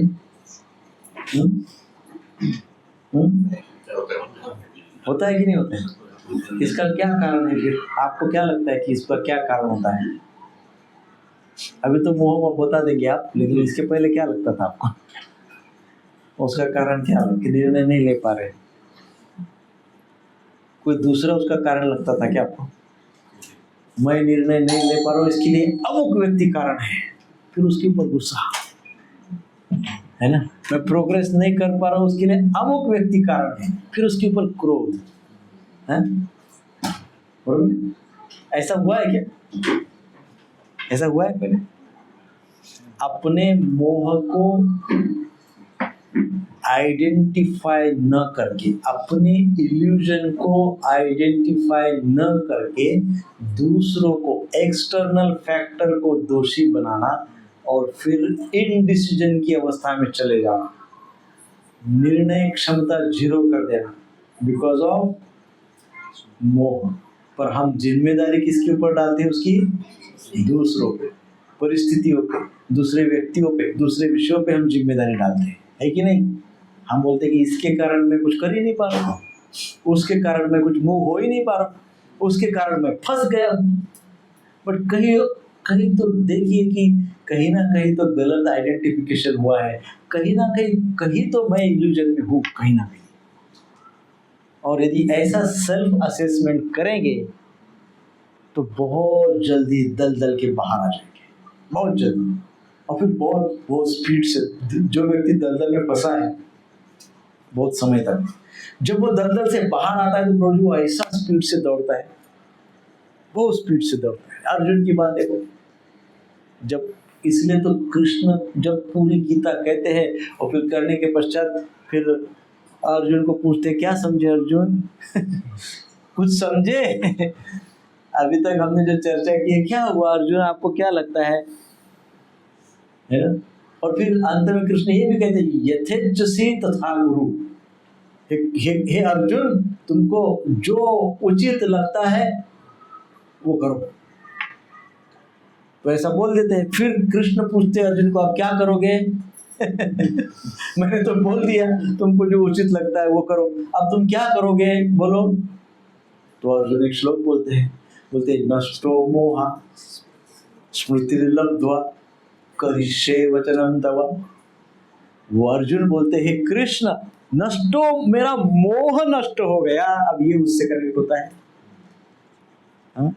होता है कि नहीं होता है? इसका क्या कारण है फिर? आपको क्या लगता है कि इस पर क्या कारण होता है? अभी तो मोह बता देंगे आप, लेकिन इसके पहले क्या लगता था आपको? उसका कारण क्या है कि निर्णय नहीं ले पा रहे? कोई दूसरा उसका कारण लगता था क्या आपको? मैं निर्णय नहीं ले पा रहा हूँ, इसके लिए अमुक व्यक्ति कारण है, फिर उसके ऊपर गुस्सा, है ना? मैं प्रोग्रेस नहीं कर पा रहा हूँ, उसके लिए अमुक व्यक्ति कारण है, फिर उसके ऊपर क्रोध, है? बरोबर? ऐसा हुआ है क्या? ऐसा हुआ है पहले? अपने मोह को आइडेंटिफाई न करके, अपने इल्यूजन को आइडेंटिफाई न करके, दूसरों को, एक्सटर्नल फैक्टर को दोषी बनाना और फिर इनडिसीजन की अवस्था में चले जाना, निर्णय क्षमता जीरो कर देना बिकॉज ऑफ मोह। पर हम जिम्मेदारी किसके ऊपर डालते हैं? उसकी दूसरों पे, परिस्थितियों पे, दूसरे व्यक्तियों पे, दूसरे विषयों पे हम जिम्मेदारी डालते हैं, है कि नहीं? हम बोलते हैं कि इसके कारण मैं कुछ कर ही नहीं पा रहा, उसके कारण मैं कुछ मूव हो ही नहीं पा रहा, उसके कारण मैं फंस गया। बट कहीं तो देखिए कि कहीं ना कहीं तो गलत आइडेंटिफिकेशन हुआ है, कहीं ना कहीं तो मैं इल्यूजन में हूँ, कहीं ना कहीं। और यदि ऐसा सेल्फ असेसमेंट करेंगे तो बहुत जल्दी दलदल के बाहर आ जाएंगे, बहुत जल्दी। और फिर बहुत स्पीड से, जो व्यक्ति दलदल में फंसा है बहुत समय तक, जब वो दलदल से बाहर आता है तो प्रभु ऐसा स्पीड से दौड़ता है, बहुत स्पीड से दौड़ता है। अर्जुन की बात देखो, जब इसलिए तो कृष्ण जब पूरी गीता कहते हैं और फिर करने के पश्चात फिर अर्जुन को पूछते, क्या समझे अर्जुन? कुछ समझे? अभी तक हमने जो चर्चा की है, क्या हुआ अर्जुन, आपको क्या लगता है ना? और फिर अंत में कृष्ण ये भी कहते हैं, यथेच्छसि तथा गुरु। हे अर्जुन, तुमको जो उचित लगता है वो करो। तो ऐसा बोल देते हैं। फिर कृष्ण पूछते अर्जुन को, आप क्या करोगे? मैंने तो बोल दिया, तुमको जो उचित लगता है वो करो, अब तुम क्या करोगे बोलो? तो अर्जुन एक श्लोक बोलते हैं, नष्टो मोहा स्मृतिर्लब्ध्वा करिष्ये वचनं तव। वो अर्जुन बोलते हैं, कृष्ण नष्टो, मेरा मोह नष्ट हो गया। अब ये उससे कनेक्ट होता है। हाँ?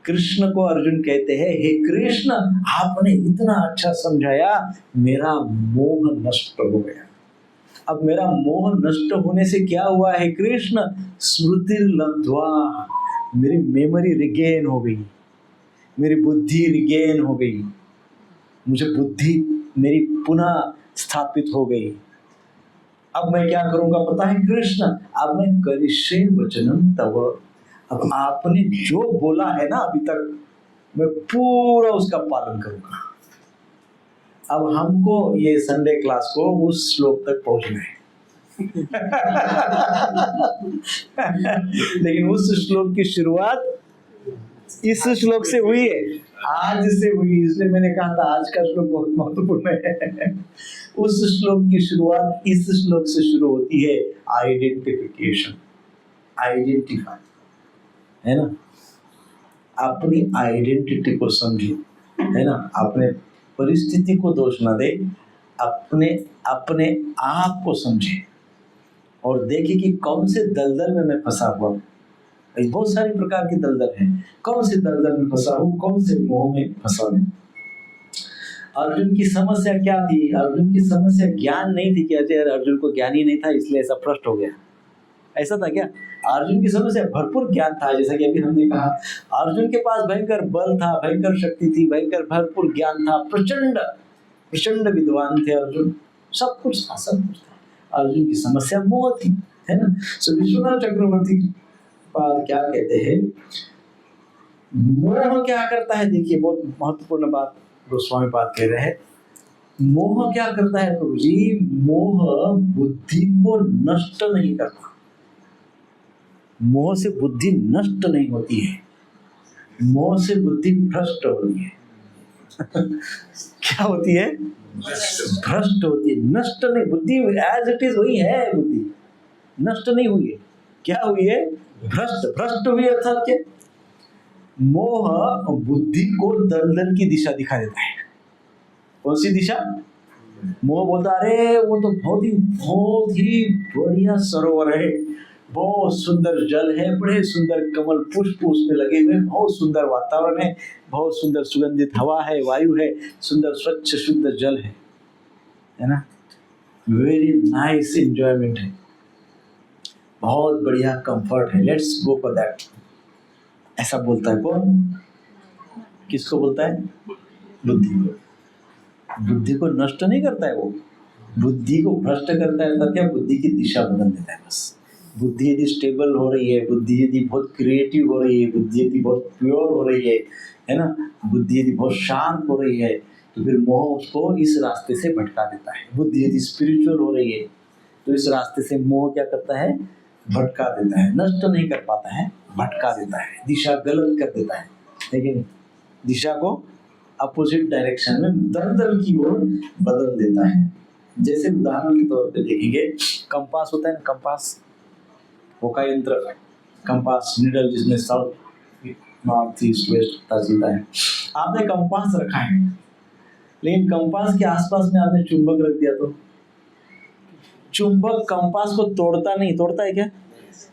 कृष्ण को अर्जुन कहते हैं, हे कृष्ण, आपने इतना अच्छा समझाया, मेरा मोह नष्ट हो गया। अब मेरा मोह नष्ट होने से क्या हुआ है कृष्ण? स्मृतिर्लब्ध्वा, मेरी मेमोरी रिगेन हो गई, मेरी बुद्धि रिगेन हो गई, मुझे बुद्धि मेरी पुनः स्थापित हो गई। अब मैं क्या करूंगा पता है कृष्ण? अब मैं करिष्ये वचनं तव। अब आपने जो बोला है ना अभी तक, मैं पूरा उसका पालन करूंगा। अब हमको ये संडे क्लास को उस श्लोक तक पहुंचना है। लेकिन उस श्लोक की शुरुआत इस श्लोक से हुई है, आज से हुई, इसलिए मैंने कहा था आज का श्लोक बहुत महत्वपूर्ण है। उस श्लोक की शुरुआत इस श्लोक से शुरू होती है, आइडेंटिफिकेशन, आइडेंटिफाई, है ना। अपनी आइडेंटिटी को समझे, है ना। अपने परिस्थिति को दोष न दे, अपने अपने आप को समझे और देखे कि कौन से दलदल में मैं फंसा हुआ हूँ। बहुत सारी प्रकार के दलदल हैं, कौन से दलदल में फंसा हूँ, कौन से मोह में फंसा हूँ। अर्जुन की समस्या क्या थी? अर्जुन की समस्या ज्ञान नहीं थी कि अजय अर्जुन को ज्ञान ही नहीं था इसलिए ऐसा भ्रष्ट हो गया, ऐसा था क्या? अर्जुन की समस्या भरपूर ज्ञान था, जैसा कि अभी हमने कहा अर्जुन के पास भयंकर बल था, भयंकर शक्ति थी, भयंकर भरपूर ज्ञान था, प्रचंड प्रचंड विद्वान थे अर्जुन, सब कुछ था, सब कुछ था। अर्जुन की समस्या मोह थी, है ना। सो विश्वनाथ चक्रवर्ती पाद क्या कहते हैं, मोह क्या करता है? देखिए बहुत महत्वपूर्ण बात गोस्वामी पाद कह रहे हैं। मोह क्या करता है प्रभु जी? मोह बुद्धि को नष्ट नहीं करता, मोह से बुद्धि नष्ट नहीं होती है, मोह से बुद्धि भ्रष्ट होती है। क्या होती है? भ्रष्ट होती है, नष्ट नहीं। बुद्धि एज इट इज वही है, बुद्धि नष्ट नहीं हुई है। क्या हुई है? भ्रष्ट। भ्रष्ट हुई अर्थात क्या? मोह बुद्धि को दलदल की दिशा दिखा देता है। कौन सी दिशा? मोह बोलता अरे वो तो बहुत ही बढ़िया सरोवर है, बहुत सुंदर जल है, बड़े सुंदर कमल पुष्प उसमें लगे हुए, बहुत सुंदर वातावरण है, बहुत सुंदर सुगंधित हवा है, वायु है, सुंदर स्वच्छ शुद्ध जल है ना। वेरी नाइस एंजॉयमेंट है, बहुत बढ़िया कंफर्ट है, लेट्स गो फॉर दैट। ऐसा बोलता है कौन? किसको बोलता है? बुद्धि को। बुद्धि को नष्ट नहीं करता है वो, बुद्धि को भ्रष्ट करता है। तो क्या? बुद्धि की दिशा बदल देता है बस। बुद्धि यदि स्टेबल हो रही है, बुद्धि यदि बहुत क्रिएटिव हो रही है, बुद्धि यदि बहुत प्योर हो रही है ना, बुद्धि यदि बहुत शांत हो रही है, तो फिर मोह उसको इस रास्ते से भटका देता है। बुद्धि यदि स्पिरिचुअल हो रही है तो इस रास्ते से मोह क्या करता है? भटका देता है। नष्ट नहीं कर पाता है, भटका देता है, दिशा गलत कर देता है, लेकिन दिशा को अपोजिट डायरेक्शन में दलदल की ओर बदल देता है। जैसे उदाहरण के तौर पे देखेंगे, कंपास होता है ना, कंपास होका यंत्र, कंपास नीडल जिसमें साउथ नॉर्थ ईस्ट वेस्ट पता चलता है। आपने कंपास रखा है, लेकिन कंपास के आसपास में आपने चुंबक रख दिया तो चुंबक कंपास को तोड़ता नहीं, तोड़ता है क्या?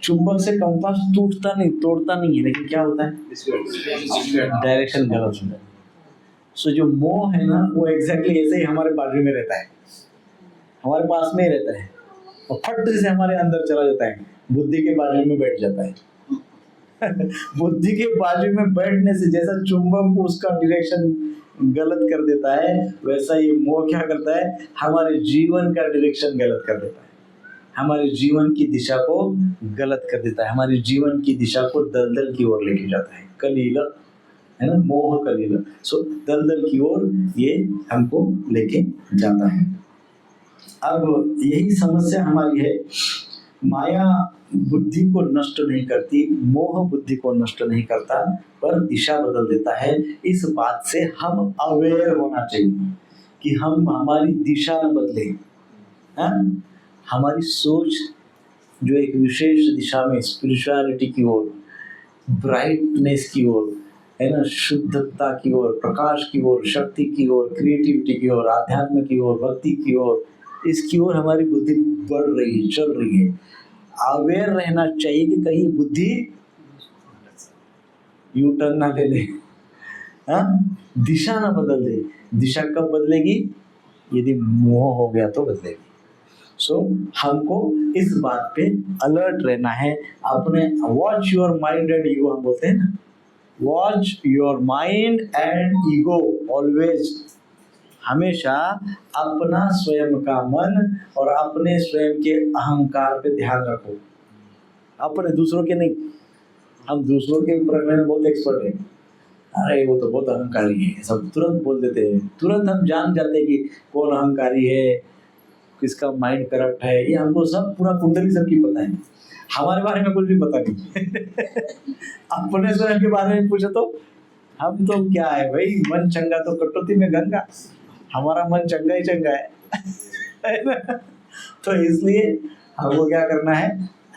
चुंबक से कंपास टूटता नहीं, तोड़ता नहीं है, लेकिन क्या होता है? डायरेक्शन गलत होता है। सो जो मोह है ना, वो एग्जैक्टली ऐसे ही हमारे बाजू में रहता है, हमारे पास में ही रहता है और फट से हमारे अंदर चला जाता है, बुद्धि के बाजू में बैठ जाता है। बुद्धि के बाजू में बैठने से जैसा चुंबक उसका डायरेक्शन गलत कर देता है, वैसा ये मोह क्या करता है? हमारे जीवन का डायरेक्शन गलत कर देता है, हमारे जीवन की दिशा को गलत कर देता है, हमारे जीवन की दिशा को दलदल की ओर लेके जाता है। कलील है ना, मोह कलील। सो दलदल की ओर ये हमको लेके जाता है। अब यही समस्या हमारी है, माया बुद्धि को नष्ट नहीं करती, मोह बुद्धि को नष्ट नहीं करता, पर दिशा बदल देता है। इस बात से हम अवेयर होना चाहिए कि हम हमारी दिशा न बदले, हाँ? हमारी सोच जो एक विशेष दिशा में स्पिरिचुअलिटी की ओर, ब्राइटनेस की ओर, है ना, शुद्धता की ओर, प्रकाश की ओर, शक्ति की ओर, क्रिएटिविटी की ओर, आध्यात्म की ओर, भक्ति की ओर, इसकी ओर हमारी बुद्धि बढ़ रही है, चल रही है। अवेयर रहना चाहिए कि कहीं बुद्धि यू टर्न ना ले ले, हाँ? दिशा ना बदल दे। दिशा कब बदलेगी? यदि मोह हो गया तो बदलेगी। सो हमको इस बात पे अलर्ट रहना है। अपने watch your mind and ego, हम बोलते हैं ना, watch your mind and ego always. हमेशा अपना स्वयं का मन और अपने स्वयं के अहंकार पे ध्यान रखो, अपने, दूसरों के नहीं। हम दूसरों के प्रकरण में बहुत एक्सपर्ट हैं, अरे वो तो बहुत अहंकारी है, सब तुरंत बोल देते हैं, तुरंत हम जान जाते हैं कि कौन अहंकारी है, किसका माइंड करप्ट है। ये हमको सब पूरा कुंडली सबकी पता है, हमारे बारे में कुछ भी पता नहीं। अपने स्वयं के बारे में पूछो तो हम तो क्या है भाई, मन चंगा तो कटौती में गंगा, हमारा मन चंगा ही चंगा है ना? तो इसलिए हमको क्या करना है,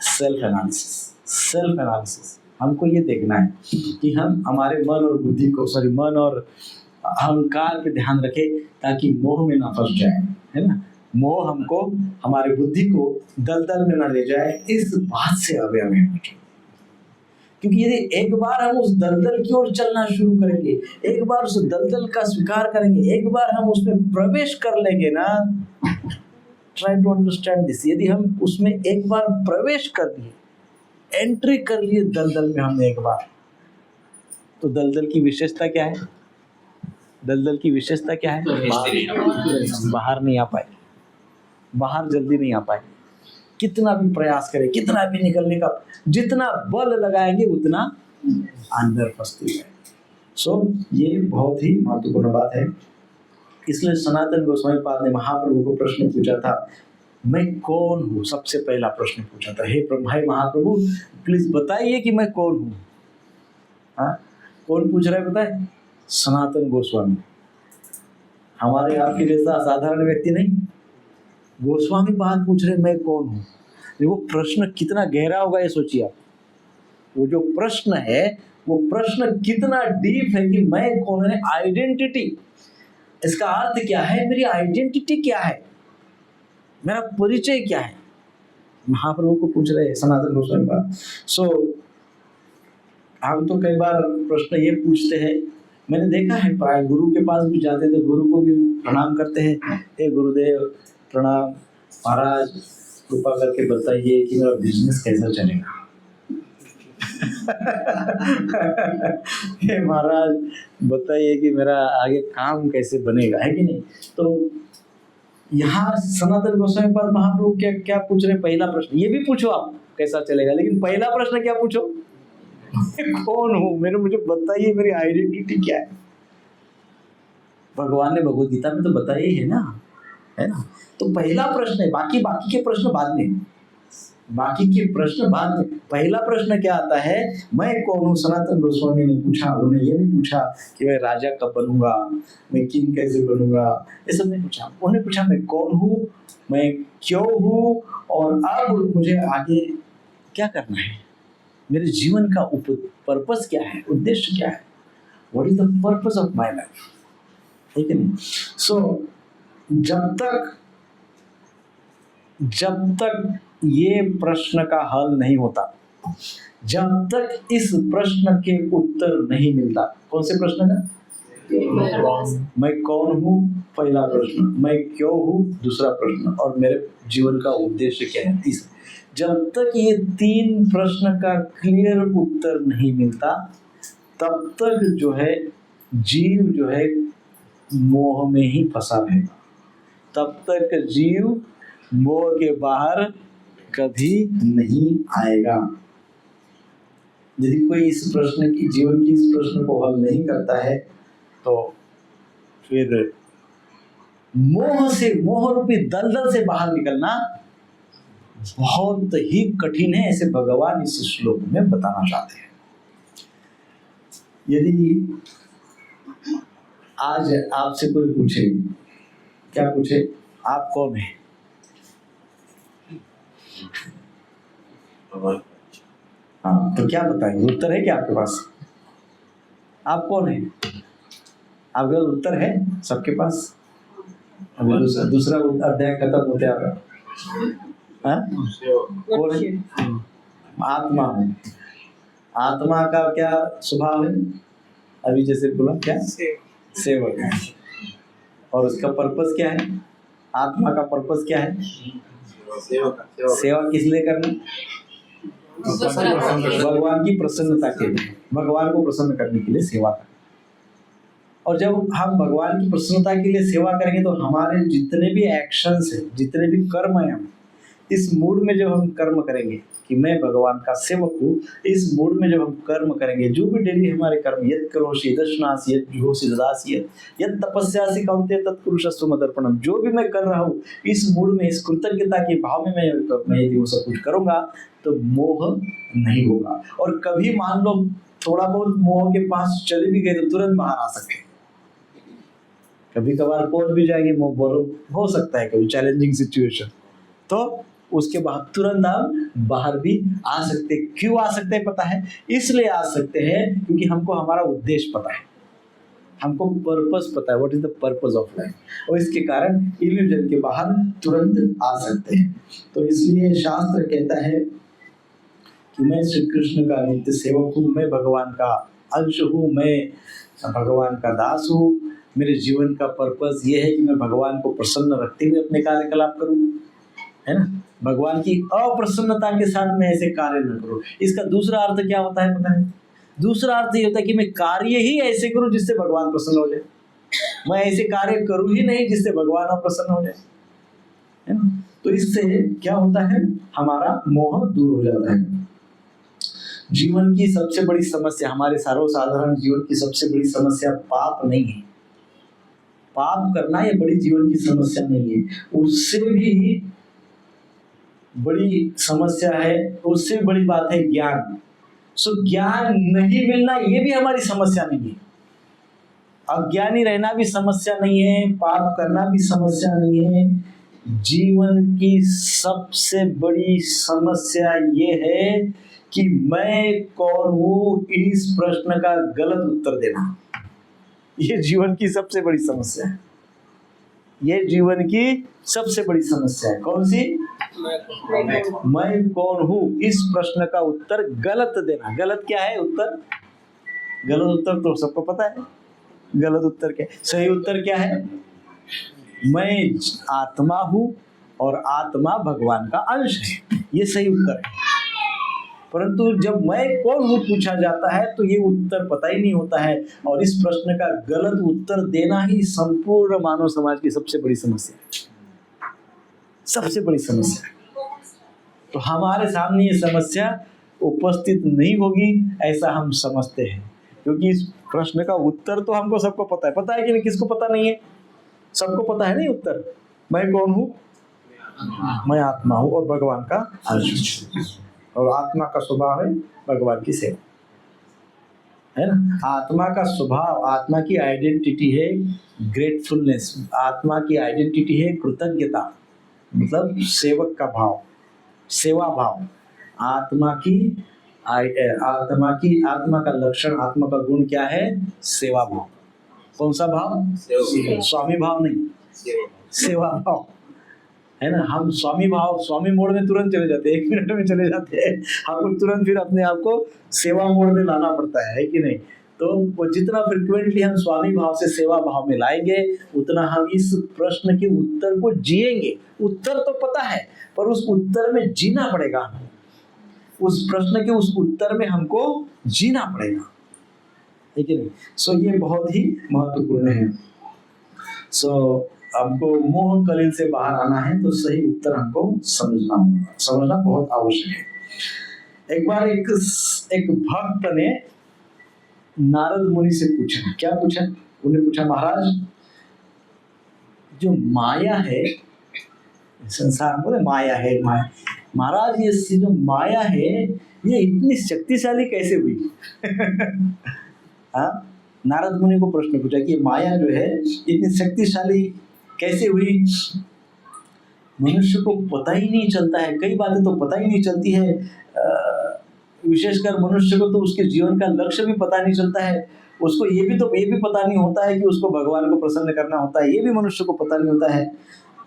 सेल्फ एनालिसिस। सेल्फ एनालिसिस हमको ये देखना है कि हम हमारे मन और बुद्धि को, मन और अहंकार पे ध्यान रखें, ताकि मोह में ना फंस जाए, है ना? मोह हमको, हमारे बुद्धि को दलदल में ना ले जाए, इस बात से अवेयर रहना चाहिए। क्योंकि यदि एक बार हम उस दलदल की ओर चलना शुरू करेंगे, एक बार उस दलदल का स्वीकार करेंगे, एक बार हम उसमें प्रवेश कर लेंगे ना, ट्राई टू अंडरस्टैंड दिस, यदि हम उसमें एक बार प्रवेश कर लिए, एंट्री कर लिए दलदल में हमने एक बार, तो दलदल की विशेषता क्या है? दलदल की विशेषता क्या है? बाहर नहीं आ पाए, बाहर जल्दी नहीं आ पाए। कितना भी प्रयास करें, कितना भी निकलने का, जितना बल लगाएंगे उतना अंदर फंसती है। सो ये बहुत ही महत्वपूर्ण बात है। इसलिए सनातन गोस्वामी पाद ने महाप्रभु को प्रश्न पूछा था, मैं कौन हूँ? सबसे पहला प्रश्न पूछा था, हे भाई महाप्रभु प्लीज बताइए कि मैं कौन हूँ। हाँ, कौन पूछ रहा है बताए? सनातन गोस्वामी, हमारे आपके जैसा साधारण व्यक्ति नहीं, गोस्वामी पाद पूछ रहे मैं कौन हूँ। वो प्रश्न कितना गहरा होगा ये सोचिए आप। वो जो प्रश्न है, वो प्रश्न कितना डीप है कि मैं कौन है, आइडेंटिटी, इसका अर्थ क्या है, मेरी आइडेंटिटी क्या है, मेरा परिचय क्या है, महाप्रभु को पूछ रहे हैं सनातन गोस्वामी पाद। सो हम तो कई बार प्रश्न ये पूछते हैं, मैंने देखा है प्राय गुरु के पास भी जाते तो गुरु को भी प्रणाम करते हैं, हे गुरुदेव प्रणाम, महाराज कृपा करके बताइए कि मेरा बिजनेस कैसा चलेगा। हे महाराज बताइए कि मेरा आगे काम कैसे बनेगा, है कि नहीं? तो यहाँ सनातन गोस्वामी पाद महाप्रभु क्या पूछ रहे? पहला प्रश्न ये भी पूछो आप कैसा चलेगा, लेकिन पहला प्रश्न क्या पूछो? कौन हूँ, मुझे बताइए, मेरी आइडेंटिटी क्या है। भगवान ने भगवद गीता में तो बताया ही है ना? तो पहला प्रश्न है, बाकी के प्रश्न बाद में, बाकी के प्रश्न बाद में। पहला प्रश्न क्या आता है, मैं कौन हूँ? सनातन गोस्वामी ने पूछा, उन्हें ये नहीं पूछा कि मैं राजा कब बनूंगा, मैं किंग कैसे बनूंगा, ये सब नहीं पूछा। उन्हें पूछा मैं कौन हूँ, मैं क्यों हूँ, और अब मुझे आगे क्या करना है, मेरे जीवन का पर्पस क्या है, उद्देश्य क्या है, what is the purpose of my life, ठीक है नहीं? सो जब तक ये प्रश्न का हल नहीं होता, जब तक इस प्रश्न के उत्तर नहीं मिलता, कौन से प्रश्न का? मैं कौन हूँ पहला प्रश्न, मैं क्यों हूँ दूसरा प्रश्न, और मेरे जीवन का उद्देश्य क्या है तीसरा। जब तक ये तीन प्रश्न का क्लियर उत्तर नहीं मिलता, तब तक जो है जीव जो है मोह में ही फंसा रहेगा, तब तक जीव मोह के बाहर कभी नहीं आएगा। यदि कोई इस प्रश्न की, जीवन की इस प्रश्न को हल नहीं करता है, तो फिर मोह रूपी दलदल से बाहर निकलना बहुत ही कठिन है, ऐसे भगवान इस श्लोक में बताना चाहते हैं। यदि आज आपसे कोई पूछे, क्या पूछे, आप कौन है? हाँ, तो क्या बताएंगे? उत्तर है क्या आपके पास? आप कौन है? आपके पास उत्तर है सबके पास? अभी दूसरा अध्याय खत्म होते आ रहा। कौन है? आत्मा हूँ। आत्मा का क्या स्वभाव है? अभी जैसे बोला, क्या? सेवक है। और उसका पर्पस क्या है? आत्मा का पर्पस क्या है? सेवा किस लिए करना? भगवान की प्रसन्नता के लिए, भगवान को प्रसन्न करने के लिए सेवा करना। और जब हम भगवान की प्रसन्नता के लिए सेवा करेंगे, तो हमारे जितने भी एक्शंस है, जितने भी कर्म है, हम इस मूड में जब हम कर्म करेंगे कि मैं भगवान का सेवक हूँ, इस मूड में जब हम कर्म करेंगे, जो भी डेली हमारे कर्म, यत् करोषि दर्शनासि यत् जुहोषि ददासि यत् तपस्यासि कौन्तेय तत्कुरुषस्व मदर्पणम, जो भी मैं कर रहा हूँ इस मूड में, इस कृतज्ञता के भाव में मैं यदि वो सब कुछ करूंगा तो मोह नहीं होगा। और कभी मान लो थोड़ा बहुत मोह के पास चले भी गए तो तुरंत बाहर आ सकते हैं, कभी कभार पहुंच भी जाएंगे मोह, हो सकता है कभी चैलेंजिंग सिचुएशन, तो उसके बाद तुरंत आप बाहर भी आ सकते। क्यों आ सकते हैं पता है? इसलिए आ सकते हैं क्योंकि हमको हमारा उद्देश्य पता है, हमको पर्पस पता है, what is the purpose of life, और इसके कारण इल्यूजन के बाहर तुरंत आ सकते हैं। तो इसलिए शास्त्र कहता है कि मैं श्री कृष्ण का नित्य सेवक हूँ, मैं भगवान का अंश हूँ, मैं भगवान का दास हूँ, मेरे जीवन का पर्पस ये है कि मैं भगवान को प्रसन्न रखते हुए अपने कार्यकलाप करूँ, है ना, भगवान की अप्रसन्नता के साथ मैं ऐसे कार्य न करूँ। इसका दूसरा अर्थ क्या होता है पता है? दूसरा अर्थ ये होता है कि मैं कार्य ही ऐसे करूँ जिससे भगवान प्रसन्न हो जाए, मैं ऐसे कार्य करूँ ही नहीं जिससे भगवान अप्रसन्न हो जाए, है ना। तो इससे क्या होता है, हमारा मोह दूर हो जाता है। जीवन की सबसे बड़ी समस्या, हमारे सर्वसाधारण जीवन की सबसे बड़ी समस्या पाप नहीं है, पाप करना ये बड़ी जीवन की समस्या नहीं है, उससे भी बड़ी समस्या है, उससे भी बड़ी बात है ज्ञान। सो ज्ञान नहीं मिलना ये भी हमारी समस्या नहीं है, अज्ञानी रहना भी समस्या नहीं है, पाप करना भी समस्या नहीं है। जीवन की सबसे बड़ी समस्या ये है कि मैं कौन हूँ, इस प्रश्न का गलत उत्तर देना, ये जीवन की सबसे बड़ी समस्या है। ये जीवन की सबसे बड़ी समस्या है। कौन सी? मैं कौन हूँ, इस प्रश्न का उत्तर गलत देना। गलत क्या है उत्तर? गलत उत्तर तो सबको पता है, गलत उत्तर क्या है? सही उत्तर क्या है? मैं आत्मा हूँ और आत्मा भगवान का अंश है, ये सही उत्तर है। परंतु जब मैं कौन हूँ पूछा जाता है तो ये उत्तर पता ही नहीं होता है, और इस प्रश्न का गलत उत्तर देना ही संपूर्ण मानव समाज की सबसे बड़ी समस्या है, सबसे बड़ी समस्या है। तो हमारे सामने ये समस्या उपस्थित नहीं होगी ऐसा हम समझते हैं, क्योंकि इस प्रश्न का उत्तर तो हमको सबको पता है कि नहीं? किसको पता नहीं है? सबको पता है नहीं उत्तर। मैं कौन हूँ? मैं आत्मा हूँ और भगवान का अंश, और आत्मा का स्वभाव है भगवान की सेवा, है ना। आत्मा का स्वभाव, आत्मा की आइडेंटिटी है ग्रेटफुलनेस, आत्मा की आइडेंटिटी है कृतज्ञता, मतलब सेवक का भाव, सेवा भाव। आत्मा का लक्षण, आत्मा का गुण क्या है? सेवा भाव। कौन सा भाव? स्वामी भाव नहीं, सेवा भाव, है ना। हम स्वामी मोड में तुरंत चले जाते हैं, 1 मिनट में चले जाते हैं, हमको तुरंत फिर अपने आप को सेवा मोड में लाना पड़ता है कि नहीं? तो वो जितना फ्रिक्वेंटली हम स्वामी भाव से सेवा भाव में लाएंगे उतना हम इस प्रश्न के उत्तर को जिएंगे। उत्तर तो पता है पर उस उत्तर में जीना पड़ेगा, उस प्रश्न के उस उत्तर में हमको जीना पड़ेगा, है कि नहीं? सो ये बहुत ही महत्वपूर्ण है। सो हमको मोह कलिल से बाहर आना है तो सही उत्तर हमको समझना बहुत आवश्यक है। एक बार एक भक्त ने नारद मुनि से पूछा, क्या पूछा? उन्हें पूछा, महाराज जो माया है संसार में, माया है, महाराज ये जो माया है ये इतनी शक्तिशाली कैसे हुई? हाँ, नारद मुनि को प्रश्न पूछा कि माया जो है इतनी शक्तिशाली कैसे हुई? मनुष्य को पता ही नहीं चलता है, कई बातें तो पता ही नहीं चलती है, विशेषकर मनुष्य को तो उसके जीवन का लक्ष्य भी पता नहीं चलता है, उसको ये भी पता नहीं होता है कि उसको भगवान को प्रसन्न करना होता है, ये भी मनुष्य को पता नहीं होता है।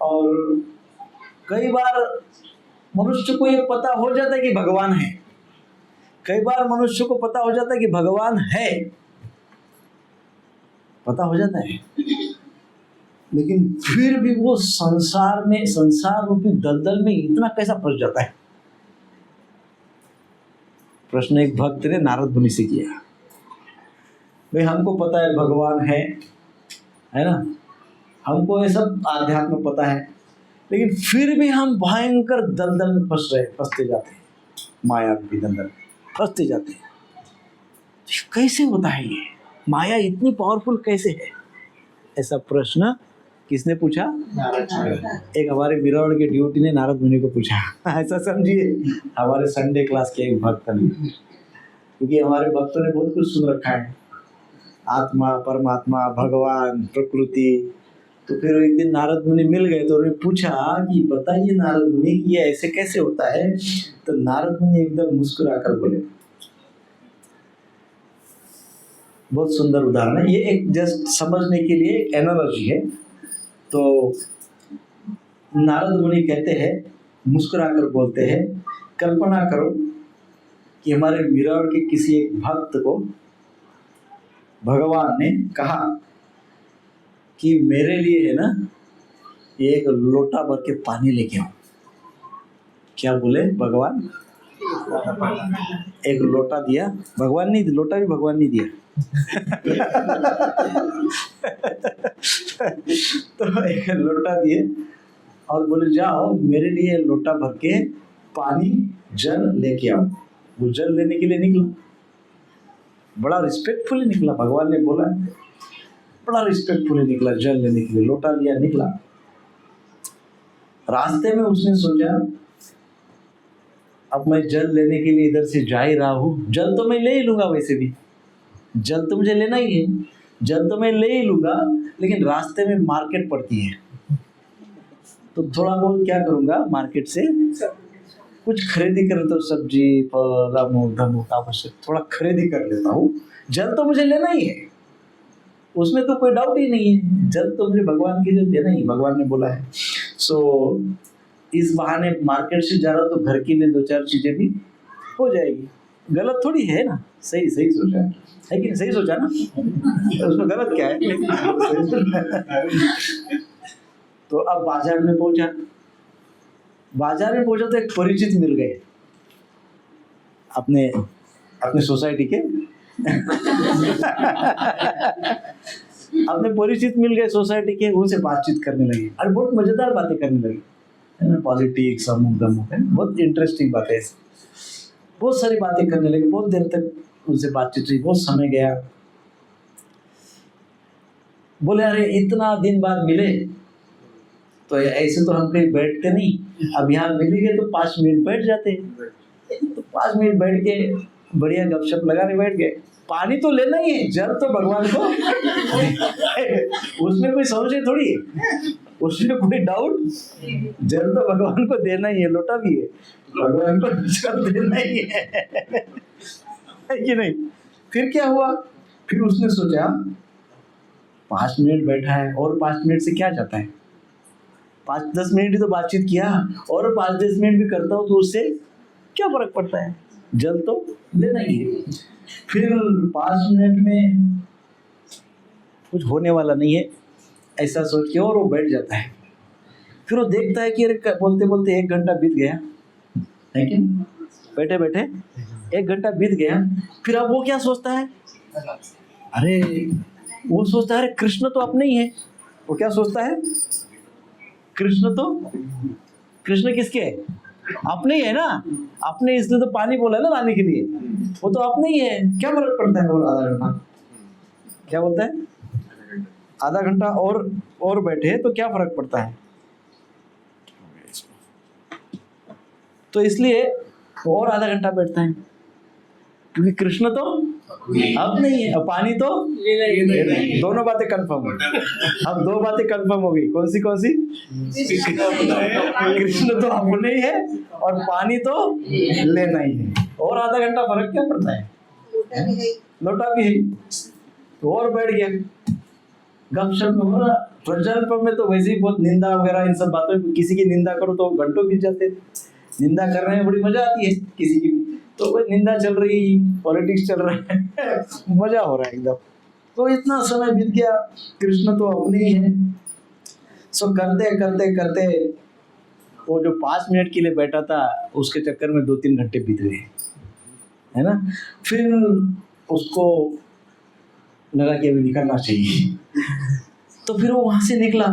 और कई बार मनुष्य को ये पता हो जाता है कि भगवान है, कई बार मनुष्य को पता हो जाता है कि भगवान है, पता हो जाता है, लेकिन फिर भी वो संसार रूपी दलदल में इतना कैसा फंस जाता है? प्रश्न एक भक्त ने नारद मुनि से किया। भाई हमको पता है भगवान है ना, हमको ये सब आध्यात्म पता है, लेकिन फिर भी हम भयंकर दलदल में फंसते जाते हैं, माया की दलदल में फंसते जाते हैं। कैसे होता है ये? माया इतनी पावरफुल कैसे है? ऐसा प्रश्न किसने पूछा? एक हमारे बिरौड़ के ड्यूटी ने नारद मुनि को पूछा। ऐसा समझिए हमारे संडे क्लास के एक भक्त ने, क्योंकि हमारे भक्तों ने बहुत कुछ सुन रखा है, आत्मा, परमात्मा, भगवान, प्रकृति। तो फिर एक दिन नारद मुनि मिल गए तो उन्होंने पूछा कि बताइए नारद मुनि कि ये ऐसे कैसे होता है? तो नारद मुनि एकदम मुस्कुराकर बोले, बहुत सुंदर उदाहरण है ये, एक जस्ट समझने के लिए एक एनालॉजी है। तो नारद मुनि कहते हैं, मुस्कुराकर बोलते हैं, कल्पना करो कि हमारे बिरौड़ के किसी एक भक्त को भगवान ने कहा कि मेरे लिए है ना एक लोटा भर के पानी लेके आओ। क्या बोले भगवान? एक लोटा दिया, भगवान नहीं, लोटा भी भगवान नहीं दिया। तो एक लोटा दिए और बोले जाओ मेरे लिए लोटा भर के पानी जल लेके आओ। वो जल लेने के लिए निकला, बड़ा रिस्पेक्टफुली निकला, भगवान ने बोला, बड़ा रिस्पेक्टफुली निकला, जल लेने के लिए लोटा लिया, निकला। रास्ते में उसने सोचा अब मैं जल लेने के लिए इधर से जा ही रहा हूँ, जल तो मैं ले ही लूंगा, वैसे भी जल तो मुझे लेना ही है, जल तो मैं ले ही लूंगा, लेकिन रास्ते में मार्केट पड़ती है तो थोड़ा बहुत क्या करूंगा, मार्केट से कुछ खरीदी कर लेता हूँ, सब्जी, फल, अमूल धमूल आवश्यक थोड़ा खरीदी कर लेता हूँ। जल तो मुझे लेना ही है, उसमें तो कोई डाउट ही नहीं है, जल तो मुझे भगवान के लिए देना ही, भगवान ने बोला है। सो इस बहाने मार्केट से जा रहा हूँ तो घर के लिए 2-4 चीजें भी हो जाएगी। गलत थोड़ी है ना, सही सही सोचा है कि नहीं? सही सोचा ना, उसमें गलत क्या है? तो अब बाजार में पहुंचा, तो एक परिचित मिल गए अपने अपने सोसाइटी के अपने परिचित मिल गए सोसाइटी के, उनसे बातचीत करने लगे। अरे बहुत मजेदार बातें करने लगे, है ना, पॉलिटिक्स, अमुक दमुक, बहुत इंटरेस्टिंग बातें, बहुत सारी बातें करने लगे। बहुत देर तक उनसे बातचीत हुई, बहुत समय गया। बोले अरे इतना दिन बाद मिले तो ऐसे तो हम कहीं बैठते नहीं, अब यहाँ मिलेंगे तो 5 मिनट बैठ जाते, तो 5 मिनट बैठ के बढ़िया गपशप लगाने बैठ गए। पानी तो लेना ही है, जल तो भगवान को उसमें कोई संशय थोड़ी है, उसमें कोई डाउट, जल तो भगवान को देना ही है, लोटा भी है, भगवान को जल देना ही है कि नहीं? फिर क्या हुआ? फिर उसने सोचा 5 मिनट बैठा है और 5 मिनट से क्या जाता है, 5-10 मिनट ही तो बातचीत किया, और 5-10 मिनट भी करता हूँ तो उससे क्या फर्क पड़ता है, जल तो लेना ही है। फिर 5 मिनट में कुछ होने वाला नहीं है ऐसा सोच के और वो बैठ जाता है। फिर वो देखता है कि अरे बोलते बोलते 1 घंटा बीत गया है कि बैठे बैठे 1 घंटा बीत गया। फिर अब वो क्या सोचता है, अरे वो सोचता है अरे कृष्ण तो अपने ही है। वो क्या सोचता है, कृष्ण किसके है, अपने ही है ना, अपने, इसलिए तो पानी बोला ना लाने के लिए, वो तो अपने ही है, क्या फर्क पड़ता है। और आधा घंटा क्या बोलता है, आधा घंटा और बैठे तो क्या फर्क पड़ता है। तो इसलिए और आधा घंटा बैठता है, क्योंकि कृष्ण तो अब नहीं है और पानी तो दोनों बातें कंफर्म हो। अब 2 बातें कंफर्म हो गई, कौन सी कृष्ण तो अपने ही है और पानी तो लेना ही है, और आधा घंटा फर्क क्या पड़ता है, लोटा भी है। तो और बैठ गया, गपशप में हो रहा। प्रज्वल में तो वैसे ही बहुत निंदा वगैरह इन सब बातों, किसी की निंदा करो तो घंटों बीत जाते, निंदा करने में बड़ी मजा आती है किसी की, तो कोई निंदा चल रही, पॉलिटिक्स चल रहा है मजा हो रहा है एकदम। तो इतना समय बीत गया, कृष्ण तो अपने ही है। सो करते करते करते वो जो 5 मिनट के लिए बैठा था उसके चक्कर में 2-3 घंटे बीत गए, है ना। फिर उसको लगा कि अभी निकलना चाहिए, तो फिर वो वहां से निकला।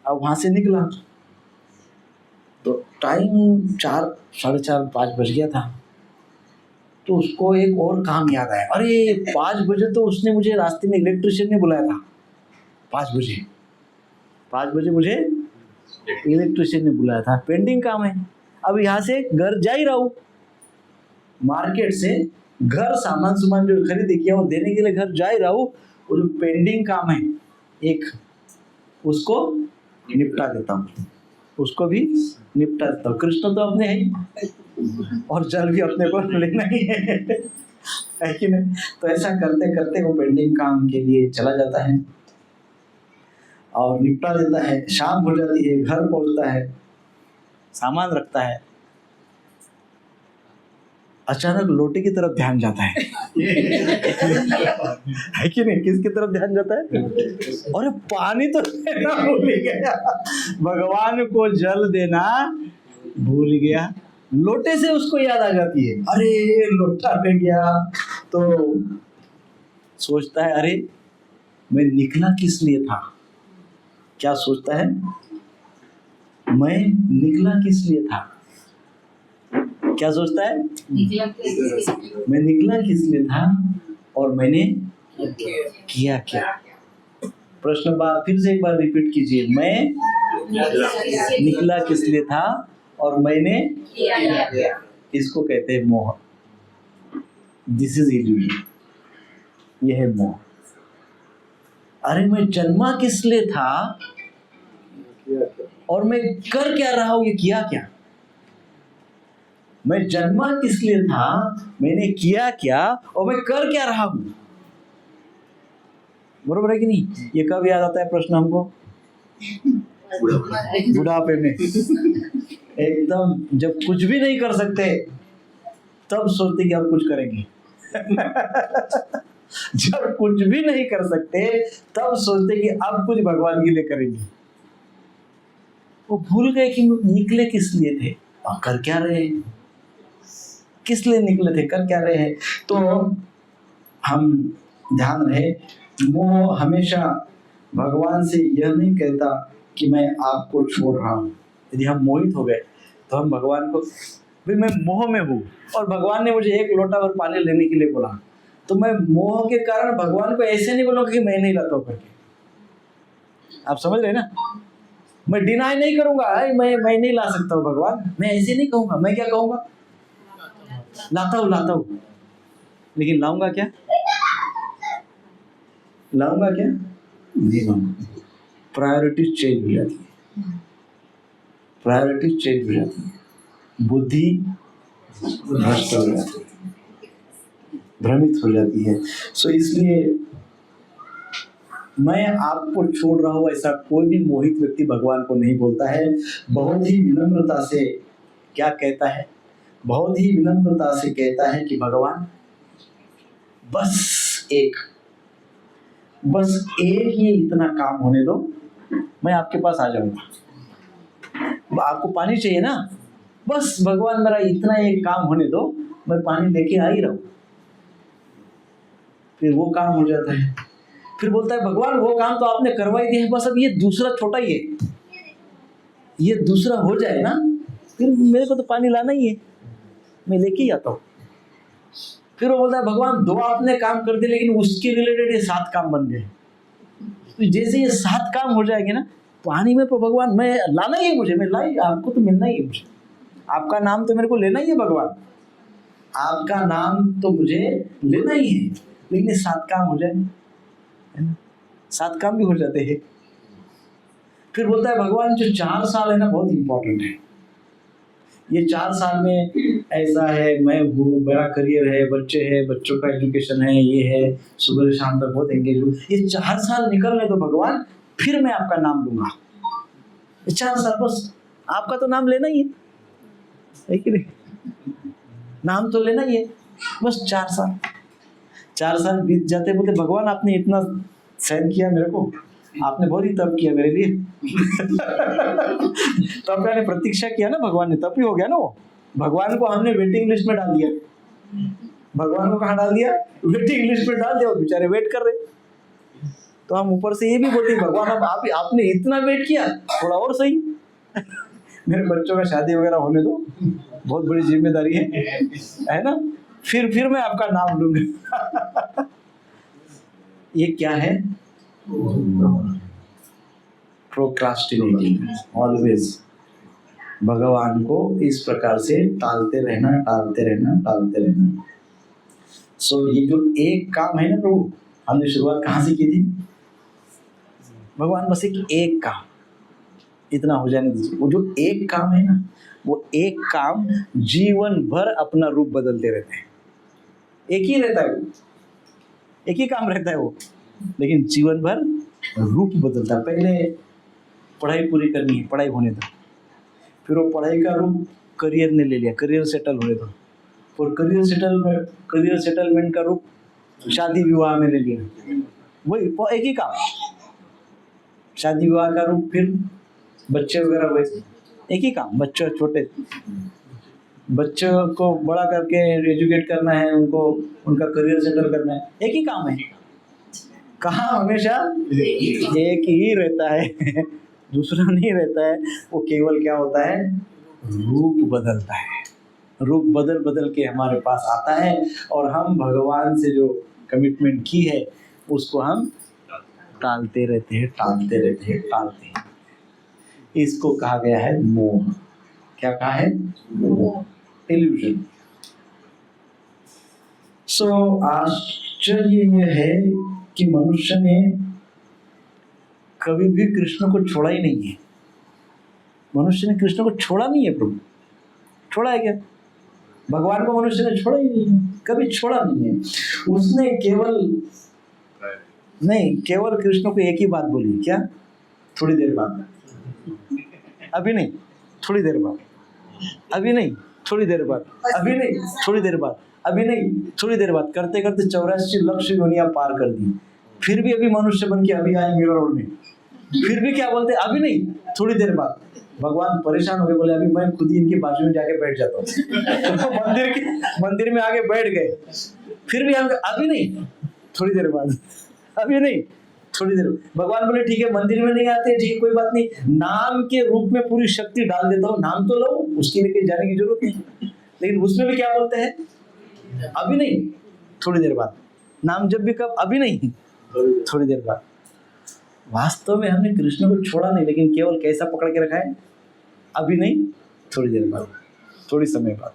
अब वहां से निकला तो टाइम 4, 4:30, 5 बज गया था। तो उसको एक और काम याद आया, अरे 5 बजे तो उसने मुझे रास्ते में इलेक्ट्रिशियन ने बुलाया था। 5 बजे मुझे इलेक्ट्रिशियन ने बुलाया था, पेंडिंग काम है। अब यहाँ से घर जा ही रहा हूँ, मार्केट से घर सामान जो खरीद किया वो देने के लिए घर जा ही रहा हूँ, और जो पेंडिंग काम है एक, उसको निपटा देता हूँ, उसको भी निपटा देता हूँ। कृष्ण तो अपने है ही और जल भी अपने को लेना ही है कि नहीं? तो ऐसा करते करते वो पेंडिंग काम के लिए चला जाता है और निपटा देता है। शाम हो जाती है, घर पहुंचता है, सामान रखता है, अचानक लोटे की तरफ ध्यान जाता है है कि नहीं? किसकी तरफ ध्यान जाता है? अरे पानी तो देना भूल गया, भगवान को जल देना भूल गया। लोटे से उसको याद आ जाती है, अरे लोटा ले गया। तो सोचता है, अरे मैं निकला किस लिए था? क्या सोचता है? मैं निकला किस लिए था? क्या सोचता है? मैं निकला किस लिए था और मैंने किया क्या? प्रश्न फिर से एक बार रिपीट कीजिए, मैं निकला किस लिए था और मैंने इसको कहते हैं मोह। दिस इज इल्यूजन, यह है मोह। अरे मैं जन्मा किस लिए था और मैं कर क्या रहा हूं, ये किया क्या? मैं जन्मा किस लिए था, मैंने किया क्या, और मैं कर क्या रहा हूं? बरोबर है कि नहीं? ये कब याद आता है प्रश्न हमको? बुढ़ापे में, एकदम जब कुछ भी नहीं कर सकते तब सोचते कि अब कुछ करेंगे जब कुछ भी नहीं कर सकते तब सोचते कि अब कुछ भगवान के लिए करेंगे। वो भूल गए कि निकले किस लिए थे और कर क्या रहे हैं, किस लिए निकले थे, कर क्या रहे हैं। तो हम ध्यान रहे, मोह हमेशा भगवान से यह नहीं कहता कि मैं आपको छोड़ रहा हूं। यदि हम मोहित हो गए तो हम भगवान को, भाई मैं मोह में हूं और भगवान ने मुझे 1 लोटा भर पानी लेने के लिए बोला, तो मैं मोह के कारण भगवान को ऐसे नहीं बोलूंगा कि मैं नहीं लाता हूं करके। आप समझ रहे ना? मैं डिनाई नहीं करूंगा, मैं नहीं ला सकता हूं भगवान, मैं ऐसे नहीं कहूंगा। मैं क्या कहूंगा? लाता हूं, लेकिन लाऊंगा क्या? नहीं लाऊंगा। प्रायोरिटी चेंज हो जाती है, बुद्धि भ्रष्ट हो जाती है, भ्रमित हो जाती है। सो इसलिए मैं आपको छोड़ रहा हूं ऐसा कोई भी मोहित व्यक्ति भगवान को नहीं बोलता है। बहुत ही विनम्रता से क्या कहता है? बहुत ही विनम्रता से कहता है कि भगवान बस एक ही इतना काम होने दो, मैं आपके पास आ जाऊंगा। आपको पानी चाहिए ना, बस भगवान मेरा इतना एक काम होने दो, मैं पानी लेके आ ही रहा हूं। फिर वो काम हो जाता है, फिर बोलता है भगवान वो काम तो आपने करवा ही दिया है, बस अब ये दूसरा छोटा ही है, ये दूसरा हो जाए ना, फिर मेरे को तो पानी लाना ही है, मैं लेके ही आता हूँ। फिर वो बोलता है भगवान 2 आपने काम कर दिए, लेकिन उसके रिलेटेड ये 7 काम बन गए। तो जैसे ये 7 काम हो जाएंगे ना पानी में, तो भगवान मैं लाना ही है, मुझे मैं लाई, आपको तो मिलना ही है, मुझे आपका नाम तो मेरे को लेना ही है भगवान, आपका नाम तो मुझे लेना ही है, लेकिन ये 7 काम हो जाए, है ना? 7 काम भी हो जाते हैं। फिर बोलता है भगवान जो 4 साल है ना बहुत इंपॉर्टेंट है, ये 4 साल में ऐसा है, मैं हूँ, मेरा करियर है, बच्चे हैं, बच्चों का एजुकेशन है, ये है, सुबह से शाम तक बहुत एंगेज हूँ, ये 4 साल निकलने दो भगवान, फिर मैं आपका नाम लूंगा। ये 4 साल बस आपका तो नाम लेना ही है कि नहीं? नाम तो लेना ही है, बस 4 साल बीत जाते, बोलते भगवान आपने इतना सहन किया मेरे को, आपने बहुत ही तप किया मेरे लिए तब मैंने प्रतीक्षा किया ना, भगवान ने, तब ही हो गया ना वो। भगवान को हमने वेटिंग लिस्ट में डाल दिया, भगवान को कहाँ डाल दिया? वेटिंग लिस्ट में डाल दिया, वो बेचारे वेट कर रहे। तो हम ऊपर से ये भी बोलते भगवान अब आपने इतना वेट किया, थोड़ा और सही मेरे बच्चों का शादी वगैरह होने दो, बहुत बड़ी जिम्मेदारी है ना, फिर मैं आपका नाम लूंगा। ये क्या है? प्रोक्रास्टिनेटिंग, ऑलवेज भगवान को इस प्रकार से टालते रहना, टालते रहना, टालते रहना। सो ये जो एक काम है ना प्रभु, हमने शुरुआत कहाँ से की थी? भगवान बस एक काम, इतना हो जाने दीजिए। वो जो एक काम है ना, वो एक काम जीवन भर अपना रूप बदलते रहते हैं। एक ही रहता है वो, एक ही काम रहता है वो, लेकिन जीवन भर रूप बदलता है। पहले पढ़ाई पूरी करनी है, पढ़ाई होने दो, फिर वो पढ़ाई का रूप करियर ने ले लिया, करियर सेटल होने दो, और करियर सेटलमेंट का रूप शादी विवाह में ले लिया। वही एक ही काम, शादी विवाह का रूप, फिर बच्चे वगैरह हुए, एक ही काम। बच्चे छोटे बच्चों को बड़ा करके एजुकेट करना है, उनको उनका करियर सेटल करना है, एक ही काम है। कहाँ हमेशा एक ही रहता है, दूसरा नहीं रहता है। वो केवल क्या होता है? रूप बदलता है, रूप बदल बदल के हमारे पास आता है, और हम भगवान से जो कमिटमेंट की है उसको हम टालते रहते हैं, टालते रहते हैं, टालते हैं। इसको कहा गया है मोह। क्या कहा है? मोह, इल्यूजन। सो आश्चर्य यह है कि मनुष्य ने कभी भी कृष्ण को छोड़ा ही नहीं है। मनुष्य ने कृष्ण को छोड़ा नहीं है। प्रभु छोड़ा है क्या? भगवान को मनुष्य ने छोड़ा ही नहीं है, कभी छोड़ा नहीं है। उसने केवल कृष्ण को एक ही बात बोली, क्या? थोड़ी देर बाद, अभी नहीं, थोड़ी देर बाद, अभी नहीं, थोड़ी देर बाद, अभी नहीं, थोड़ी देर बाद, अभी नहीं, थोड़ी देर बाद, करते करते 84 लाख योनियां पार कर दी। फिर भी अभी मनुष्य बन के अभी आए मेरा रोड में, फिर भी क्या बोलते? अभी नहीं, थोड़ी देर बाद। भगवान परेशान हो गए, बोले अभी मैं खुद ही इनके बाजू में जाके बैठ जाता हूँ। तो मंदिर में आगे बैठ गए, फिर भी हम अभी नहीं, थोड़ी देर बाद, अभी नहीं, थोड़ी देर। भगवान बोले ठीक है, मंदिर में नहीं आते, ठीक है, कोई बात नहीं, नाम के रूप में पूरी शक्ति डाल देता हूँ, नाम तो लो, उसके लिए कहीं जाने की जरूरत नहीं। लेकिन उसमें भी क्या बोलते हैं? अभी नहीं, थोड़ी देर बाद। नाम जब भी कब? अभी नहीं, थोड़ी देर बाद। वास्तव में हमने कृष्ण को छोड़ा नहीं, लेकिन केवल कैसा पकड़ के रखा है? अभी नहीं, थोड़ी देर बाद, थोड़ी समय बाद।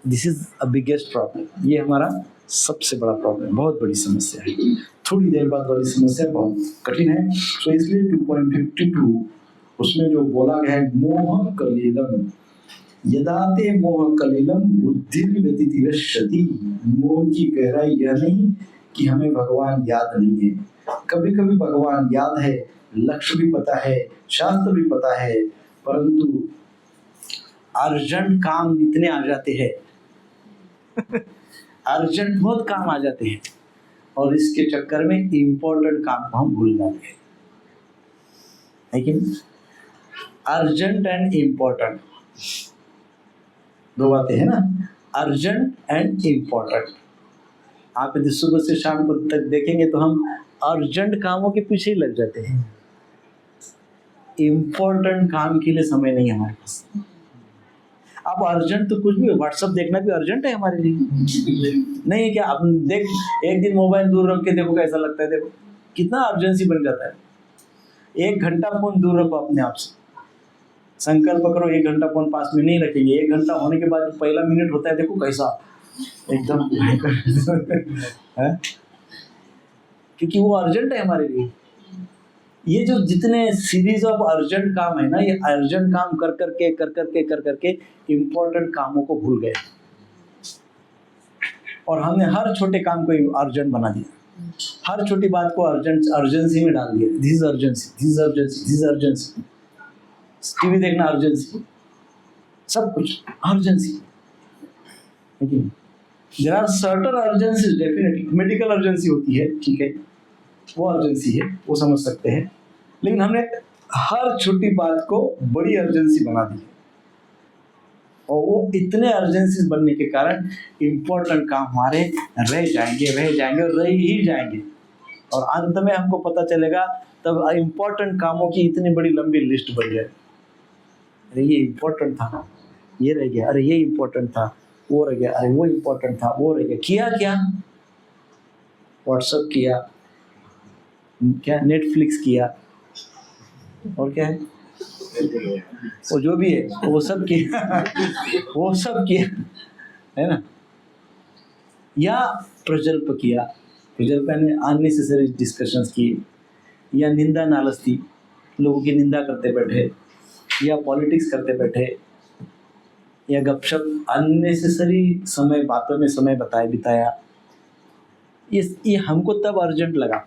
This is a biggest problem. ये हमारा सबसे बड़ा प्रॉब्लम, बहुत बड़ी समस्या है। थोड़ी देर बाद वाली समस्या बहुत कठिन है। तो इसलिए 2.52 उसमें जो बोला गया है, मोह कलीलम यदाते मोह कलीलम बुद्धि व्यतितिरश्यति। मोह की गहराई यह नहीं कि हमें भगवान याद नहीं है, कभी कभी भगवान याद है, लक्ष्य भी पता है, शास्त्र भी पता है, परंतु अर्जेंट काम इतने आ जाते हैं अर्जेंट बहुत काम आ जाते हैं, और इसके चक्कर में इम्पोर्टेंट काम को हम भूल जाते हैं। लेकिन अर्जेंट एंड इम्पोर्टेंट दो बातें हैं ना, अर्जेंट एंड इम्पोर्टेंट। आप यदि सुबह से शाम को तक देखेंगे तो हम अर्जेंट कामों के पीछे ही लग जाते हैं, इम्पोर्टेंट काम के लिए समय नहीं है हमारे पास। अब अर्जेंट तो कुछ भी हो, व्हाट्सएप देखना भी अर्जेंट है हमारे लिए, नहीं है क्या? आप देख, एक दिन मोबाइल दूर रख के देखो कैसा लगता है, देखो कितना अर्जेंसी बन जाता है। 1 घंटा फोन दूर रखो अपने आप से, संकल्प करो 1 घंटा फोन पास में नहीं रखेंगे। 1 घंटा होने के बाद पहला मिनट होता है, देखो कैसा एकदम है, क्योंकि वो अर्जेंट है हमारे लिए। ये जो जितने सीरीज ऑफ अर्जेंट काम है ना, ये अर्जेंट काम कर करके इम्पोर्टेंट कामों को भूल गए, और हमने हर छोटे काम को अर्जेंट बना दिया, हर छोटी बात को अर्जेंसी में डाल दिया। This is urgency, this is urgency, this is urgency. TV देखना अर्जेंसी, सब कुछ अर्जेंसी। लेकिन there are certain urgency, definitely medical urgency होती है, ठीक है, वो अर्जेंसी है, वो समझ सकते हैं। लेकिन हमने हर छोटी बात को बड़ी अर्जेंसी बना दी, और वो इतने अर्जेंसी बनने के कारण इम्पोर्टेंट काम हमारे रह जाएंगे और रह ही जाएंगे, और अंत में हमको पता चलेगा तब इम्पोर्टेंट कामों की इतनी बड़ी लंबी लिस्ट बन जाए। अरे ये इम्पोर्टेंट था, ये रह गया, अरे ये इम्पोर्टेंट था, वो रह गया, अरे वो इम्पोर्टेंट था, वो रह गया। किया क्या? व्हाट्सएप किया, क्या नेटफ्लिक्स किया, और क्या है, वो जो भी है वो सब किया वो सब किया, है ना। या प्रजल्प किया, प्रजल्प यानी अननेसेसरी डिस्कशंस किए, या निंदा नालस्ती, लोगों की निंदा करते बैठे, या पॉलिटिक्स करते बैठे, या गपशप, अननेसेसरी समय बातों में समय बिताया। ये हमको तब अर्जेंट लगा,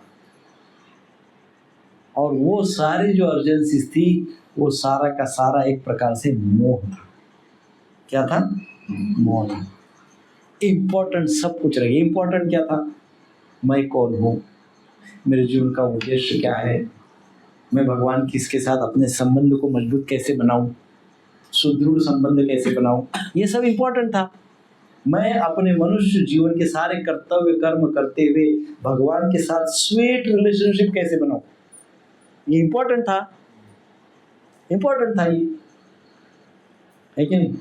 और वो सारी जो अर्जेंसीज थी वो सारा का सारा एक प्रकार से मोह था। क्या था? मोह था। इम्पोर्टेंट सब कुछ रह गया। इम्पोर्टेंट क्या था? मैं कौन हूँ, मेरे जीवन का उद्देश्य क्या है, मैं भगवान किसके साथ अपने संबंध को मजबूत कैसे बनाऊं, सुदृढ़ संबंध कैसे बनाऊं, ये सब इम्पोर्टेंट था। मैं अपने मनुष्य जीवन के सारे कर्तव्य कर्म करते हुए भगवान के साथ स्वीट रिलेशनशिप कैसे बनाऊं, ये इम्पोर्टेंट था। इम्पोर्टेंट था ये, है कि नहीं?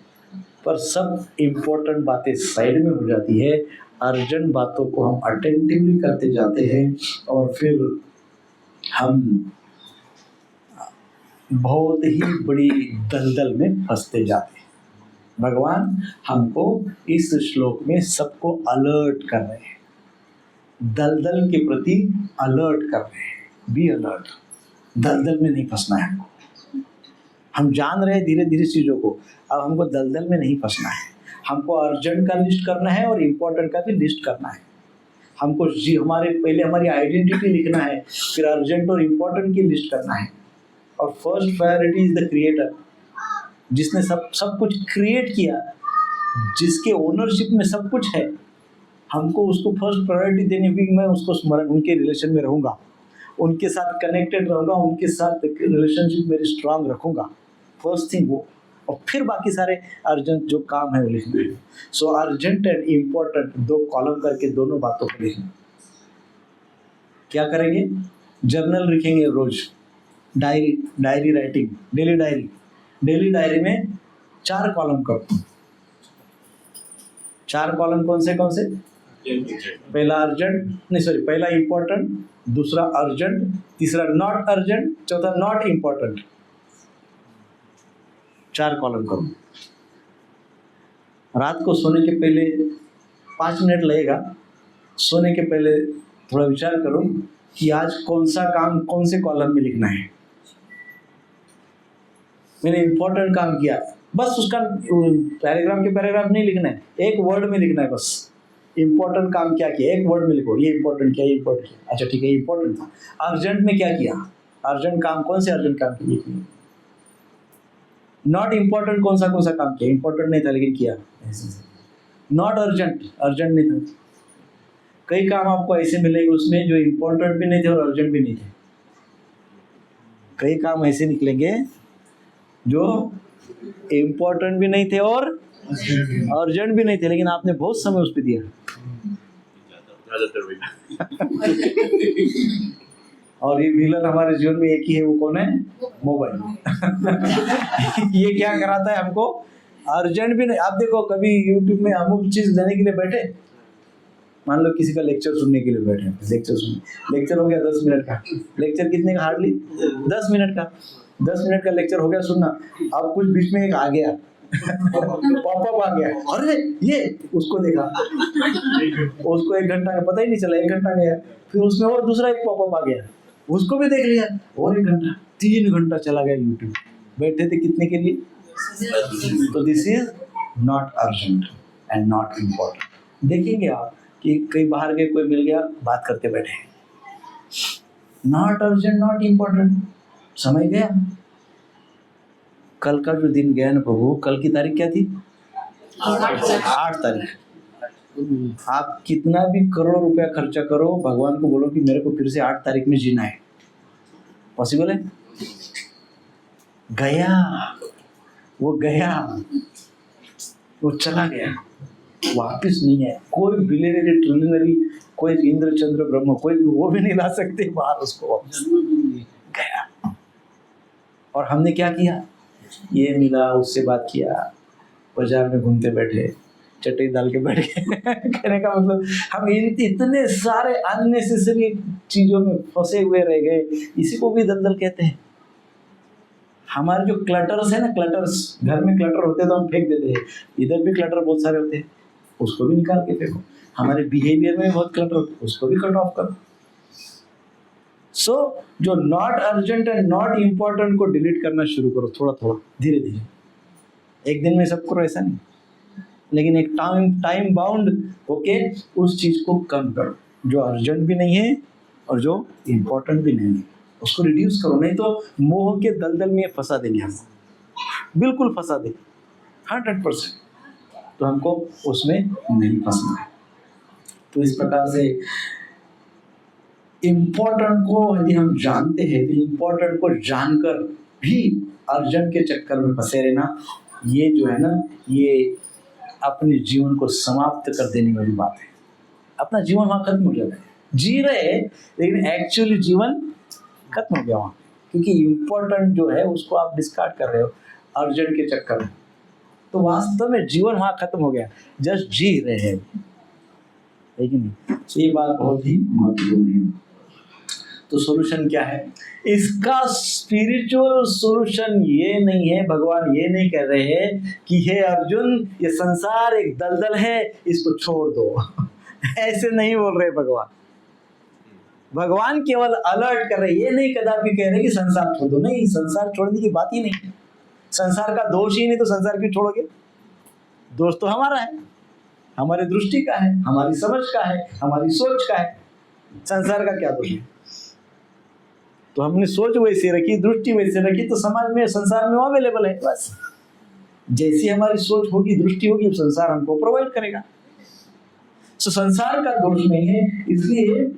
पर सब इम्पोर्टेंट बातें साइड में हो जाती है, अर्जेंट बातों को हम अटेंटिवली करते जाते हैं, और फिर हम बहुत ही बड़ी दलदल में फंसते जाते हैं। भगवान हमको इस श्लोक में सबको अलर्ट कर रहे हैं, दलदल के प्रति अलर्ट कर रहे हैं। बी अलर्ट, दलदल में नहीं फंसना है हमको। हम जान रहे हैं धीरे धीरे चीज़ों को, अब हमको दलदल में नहीं फंसना है। हमको अर्जेंट का लिस्ट करना है और इम्पोर्टेंट का भी लिस्ट करना है। हमको पहले हमारी आइडेंटिटी लिखना है, फिर अर्जेंट और इम्पोर्टेंट की लिस्ट करना है। और first priority is the creator, जिसने सब कुछ क्रिएट किया, जिसके ओनरशिप में सब कुछ है। हमको उसको फर्स्ट प्रायोरिटी देनी होगी कि मैं उसको स्मरण, उनके रिलेशन में रहूँगा, उनके साथ कनेक्टेड रहूँगा, उनके साथ रिलेशनशिप मेरी स्ट्रांग रखूँगा। फर्स्ट थिंग वो, और फिर बाकी सारे अर्जेंट जो काम है वो लिखना। सो अर्जेंट एंड इम्पोर्टेंट दो कॉलम करके दोनों बातों को लिखना। क्या करेंगे? जर्नल लिखेंगे रोज, डायरी राइटिंग, डेली डायरी में 4 कॉलम करो। 4 कॉलम कौन से? पहला पहला इम्पोर्टेंट, दूसरा अर्जेंट, तीसरा नॉट अर्जेंट, चौथा नॉट इम्पोर्टेंट। 4 कॉलम करो। रात को सोने के पहले 5 मिनट लगेगा, सोने के पहले थोड़ा विचार करो कि आज कौन सा काम कौन से कॉलम में लिखना है। मैंने इम्पोर्टेंट काम किया, बस उसका पैराग्राफ के पैराग्राफ नहीं लिखना है, एक वर्ड में लिखना है बस। इम्पोर्टेंट काम क्या किया, एक वर्ड में लिखो, ये इम्पोर्टेंट किया, ये इम्पोर्टेंट किया। अच्छा ठीक है, इम्पोर्टेंट था। अर्जेंट में क्या किया? अर्जेंट काम कौन से अर्जेंट काम किए? नॉट इम्पोर्टेंट कौन सा काम किया? इम्पोर्टेंट नहीं था लेकिन किया। नॉट अर्जेंट नहीं था। कई काम आपको ऐसे मिलेंगे उसमें जो इम्पोर्टेंट भी नहीं थे और अर्जेंट भी नहीं थे। कई काम ऐसे निकलेंगे जो इम्पोर्टेंट भी नहीं थे और अर्जेंट भी नहीं थे, लेकिन आपने बहुत समय उस पर दिया। और ये विलन हमारे जीवन में एक ही है, वो कौन है? मोबाइल। ये क्या कराता है हमको? अर्जेंट भी नहीं। आप देखो, कभी यूट्यूब में अमुक चीज लेने के लिए बैठे, मान लो किसी का लेक्चर सुनने के लिए बैठे, लेक्चर हो गया 10 मिनट का। लेक्चर कितने का? हार्डली 10 मिनट का। 10 मिनट का लेक्चर हो गया सुनना। अब कुछ बीच में एक आ गया, पॉपअप आ गया, अरे ये उसको देखा, उसको 1 घंटा का पता ही नहीं चला, 1 घंटा गया। फिर उसमें और दूसरा एक पॉपअप आ गया, उसको भी देख लिया, और 1 घंटा, 3 घंटा चला गया यूट्यूब। बैठे थे कितने के लिए? तो this is not urgent and not important. देखेंगे आप कि कई बाहर के कोई मिल गया, बात करते बैठे, नॉट अर्जेंट नॉट इम्पोर्टेंट। समय गया। कल का जो दिन गया ना प्रभु, कल की तारीख क्या थी? 8 तारीख। आप कितना भी करोड़ रुपया खर्चा करो, भगवान को बोलो कि मेरे को फिर से 8 तारीख में जीना है, पॉसिबल है? गया, वो गया, वो चला गया, वापिस नहीं है। कोई बिलियनरी ट्रिलियनरी, कोई इंद्र चंद्र ब्रह्म, कोई भी वो भी नहीं ला सकते बाहर उसको, गया। और हमने क्या किया? ये मिला, उससे बात किया, बाजार में घूमते बैठे, चटई डाल के बैठ गए। कहने का मतलब हम इतने सारे अननेसेसरी चीजों में फंसे हुए रह गए, इसी को भी दलदल कहते हैं। हमारे जो क्लटर्स है ना, क्लटर्स, घर में क्लटर होते हैं तो हम फेंक देते हैं, इधर भी क्लटर बहुत सारे होते हैं, उसको भी निकाल के फेंको। हमारे बिहेवियर में बहुत क्लटर होते हैं, उसको भी कट ऑफ करो। सो जो not urgent and not important को डिलीट करना शुरू करो, थोड़ा थोड़ा, धीरे धीरे। एक दिन में सब करो ऐसा नहीं, लेकिन एक टाइम बाउंड होके उस चीज को कम करो, जो अर्जेंट भी नहीं है और जो इम्पोर्टेंट भी नहीं है, उसको रिड्यूस करो। नहीं तो मोह के दलदल में फंसा देंगे हमको, बिल्कुल फंसा देंगे 100%। तो हमको उसमें नहीं फंसना है। तो इस प्रकार से इम्पोर्टेंट को यदि हम जानते हैं, तो इम्पोर्टेंट को जानकर भी अर्जेंट के चक्कर में फंसे रहना, ये जो है ना, ये अपने जीवन को समाप्त कर देने वाली बात है। अपना जीवन वहाँ खत्म हो जाता है, जी रहे लेकिन एक्चुअली जीवन खत्म हो गया वहाँ, क्योंकि इम्पोर्टेंट जो है उसको आप डिस्कार्ड कर रहे हो अर्जेंट के चक्कर में। तो वास्तव में जीवन वहाँ खत्म हो गया, जस्ट जी रहे हैं। लेकिन ये बात बहुत ही महत्वपूर्ण है। तो सॉल्यूशन क्या है इसका? स्पिरिचुअल सॉल्यूशन ये नहीं है, भगवान ये नहीं कह रहे हैं कि हे अर्जुन, ये संसार एक दलदल है, इसको छोड़ दो। ऐसे नहीं बोल रहे भगवान। भगवान केवल अलर्ट कर रहे, ये नहीं कदापि कह रहे कि संसार छोड़ दो। नहीं, संसार छोड़ने की बात ही नहीं। संसार का दोष ही नहीं तो संसार क्यों छोड़ोगे? दोष तो हमारा है, हमारी दृष्टि का है, हमारी समझ का है, हमारी सोच का है। संसार का क्या दोष है? तो हमने सोच वैसे रखी, दृष्टि वैसे रखी, तो समाज में, संसार में अवेलेबल है। बस जैसी हमारी सोच होगी, दृष्टि होगी, संसार हमको प्रोवाइड करेगा। तो संसार का दोष नहीं है, इसलिए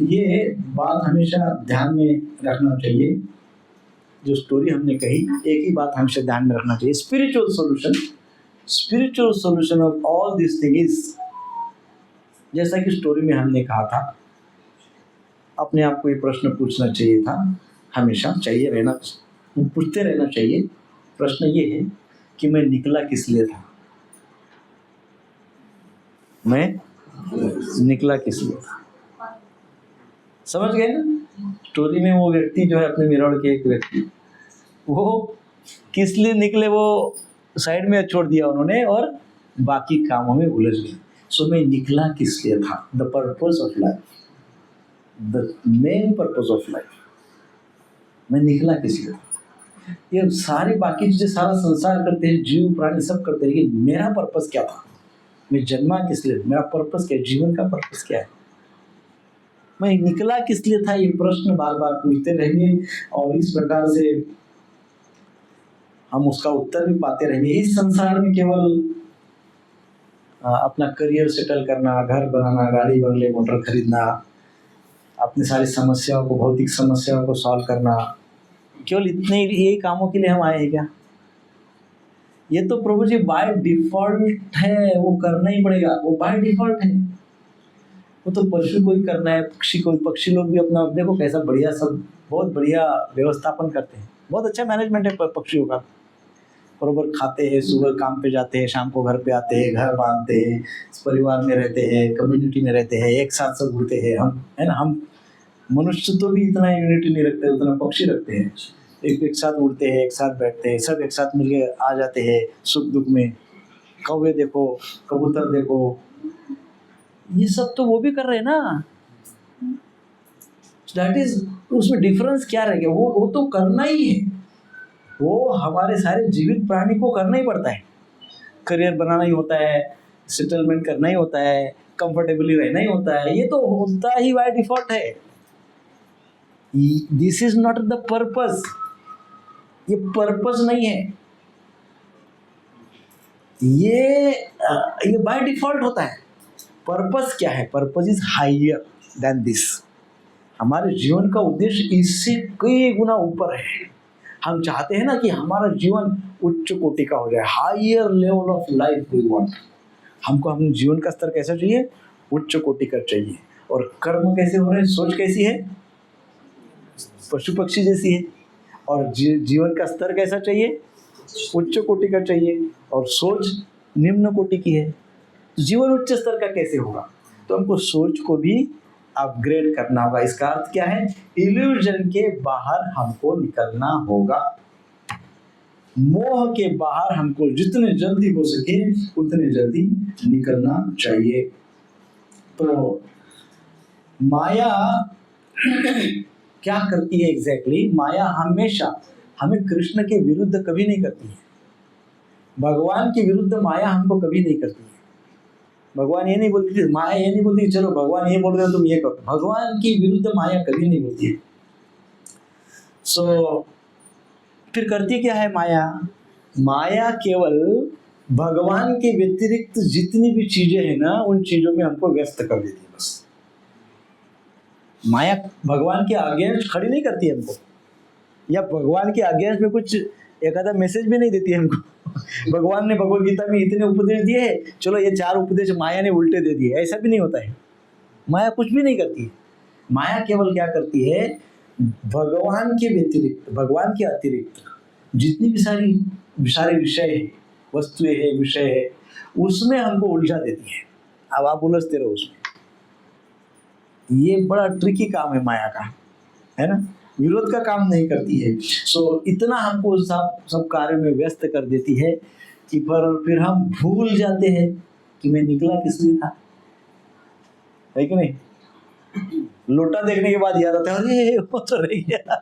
ये बात हमेशा ध्यान में रखना चाहिए। जो स्टोरी हमने कही, एक ही बात हमेशा ध्यान में रखना चाहिए। Spiritual solution of all this thing is, जैसा कि स्टोरी में हमने कहा था, अपने आप को ये प्रश्न पूछना चाहिए था, हमेशा चाहिए रहना, पूछते रहना चाहिए। प्रश्न ये है कि मैं निकला किस लिए था? मैं निकला किस लिए था? समझ गए ना? स्टोरी में वो व्यक्ति जो है, अपने मिरर के एक व्यक्ति, वो किस लिए निकले वो साइड में छोड़ दिया उन्होंने और बाकी कामों में उलझ गए। सो मैं निकला किस लिए था? The purpose of life, the main purpose of life, मैं निकला किस लिए था? ये सारी बाकी चीजें, सारा संसार करते हैं, जीव प्राणी सब करते हैं, लेकिन मेरा पर्पस क्या था? मैं जन्मा किस लिए? मेरा पर्पस क्या है? जीवन का पर्पस क्या है? मैं निकला किस लिए था? ये प्रश्न बार बार पूछते रहेंगे और इस प्रकार से हम उसका उत्तर भी पाते रहेंगे। इस संसार में केवल अपना करियर सेटल करना, घर बनाना, गाड़ी बंगले मोटर खरीदना, अपनी सारी समस्याओं को, भौतिक समस्याओं को सॉल्व करना, केवल इतने यही कामों के लिए हम आए हैं क्या? ये तो प्रभु जी बाय डिफॉल्ट है, वो करना ही पड़ेगा, वो बाय डिफॉल्ट है। वो तो पशु को ही करना है, पक्षी को, पक्षी लोग भी अपना, देखो कैसा बढ़िया, सब बहुत बढ़िया व्यवस्थापन करते हैं, बहुत अच्छा मैनेजमेंट है पक्षियों का। बरोबर खाते हैं, सुबह काम पे जाते हैं, शाम को घर पे आते हैं, घर बांधते हैं, परिवार में रहते हैं, कम्युनिटी में रहते हैं, एक साथ सब घूमते हैं। हम है ना, हम मनुष्य तो भी इतना यूनिटी नहीं रखते उतना पक्षी रखते हैं। एक साथ उड़ते हैं, एक साथ बैठते हैं, सब एक साथ मिलके आ जाते हैं सुख दुख में। कौवे देखो, कबूतर देखो, ये सब तो वो भी कर रहे हैं ना। दैट इज, उसमें डिफरेंस क्या रह गया? वो तो करना ही है, वो हमारे सारे जीवित प्राणी को करना ही पड़ता है। करियर बनाना ही होता है, सेटलमेंट करना ही होता है, कंफर्टेबली रहना ही होता है, ये तो होता ही बाय डिफॉल्ट है। This is not the purpose, ये पर्पस नहीं है, ये बाय डिफॉल्ट होता है। पर्पस क्या है? Purpose is higher than this. हमारे जीवन का उद्देश्य इससे कई गुना ऊपर है। हम चाहते हैं ना कि हमारा जीवन उच्च कोटि का हो जाए, higher level of life we want. हमको अपने जीवन का स्तर कैसा चाहिए? उच्च कोटि का चाहिए। और कर्म कैसे हो रहे हैं? सोच कैसी है? पशु पक्षी जैसी है। और जीवन का स्तर कैसा चाहिए? उच्च कोटि का चाहिए और सोच निम्न कोटि की है, तो जीवन उच्च स्तर का कैसे होगा? तो हमको सोच को भी अपग्रेड करना होगा। इसका अर्थ क्या है? इल्यूजन के बाहर हमको निकलना होगा, मोह के बाहर हमको जितने जल्दी हो सके उतने जल्दी निकलना चाहिए। तो माया क्या करती है एग्जैक्टली? माया हमेशा हमें कृष्ण के विरुद्ध कभी नहीं करती है, भगवान के विरुद्ध माया हमको कभी नहीं करती है। भगवान ये नहीं बोलती थी, माया ये नहीं बोलती चलो भगवान ये बोल रहे हो तुम ये करो, भगवान के विरुद्ध माया कभी नहीं बोलती है। सो फिर करती क्या है माया? माया केवल भगवान के व्यतिरिक्त जितनी भी चीजें हैं ना, उन चीजों में हमको व्यस्त कर देती है। बस माया भगवान के अगेंस्ट खड़ी नहीं करती है हमको, या भगवान के अगेंस्ट में कुछ एक आधा मैसेज भी नहीं देती है हमको। भगवान ने भगवद गीता में इतने उपदेश दिए, चलो ये 4 उपदेश माया ने उल्टे दे दिए, ऐसा भी नहीं होता है। माया कुछ भी नहीं करती है। माया केवल क्या करती है? भगवान के व्यतिरिक्त, भगवान के अतिरिक्त जितनी भी सारे विषय है, वस्तुएं है, विषय है, उसमें हमको उलझा देती है। अब आप उलझते रहो उसमें। ये बड़ा ट्रिकी काम है माया का, है ना? विरोध का काम नहीं करती है। सो इतना हमको सब कार्य में व्यस्त कर देती है कि फिर हम भूल जाते हैं कि मैं निकला किस लिए था, है कि नहीं? लोटा देखने के बाद याद आता है अरे वो तो रह गया,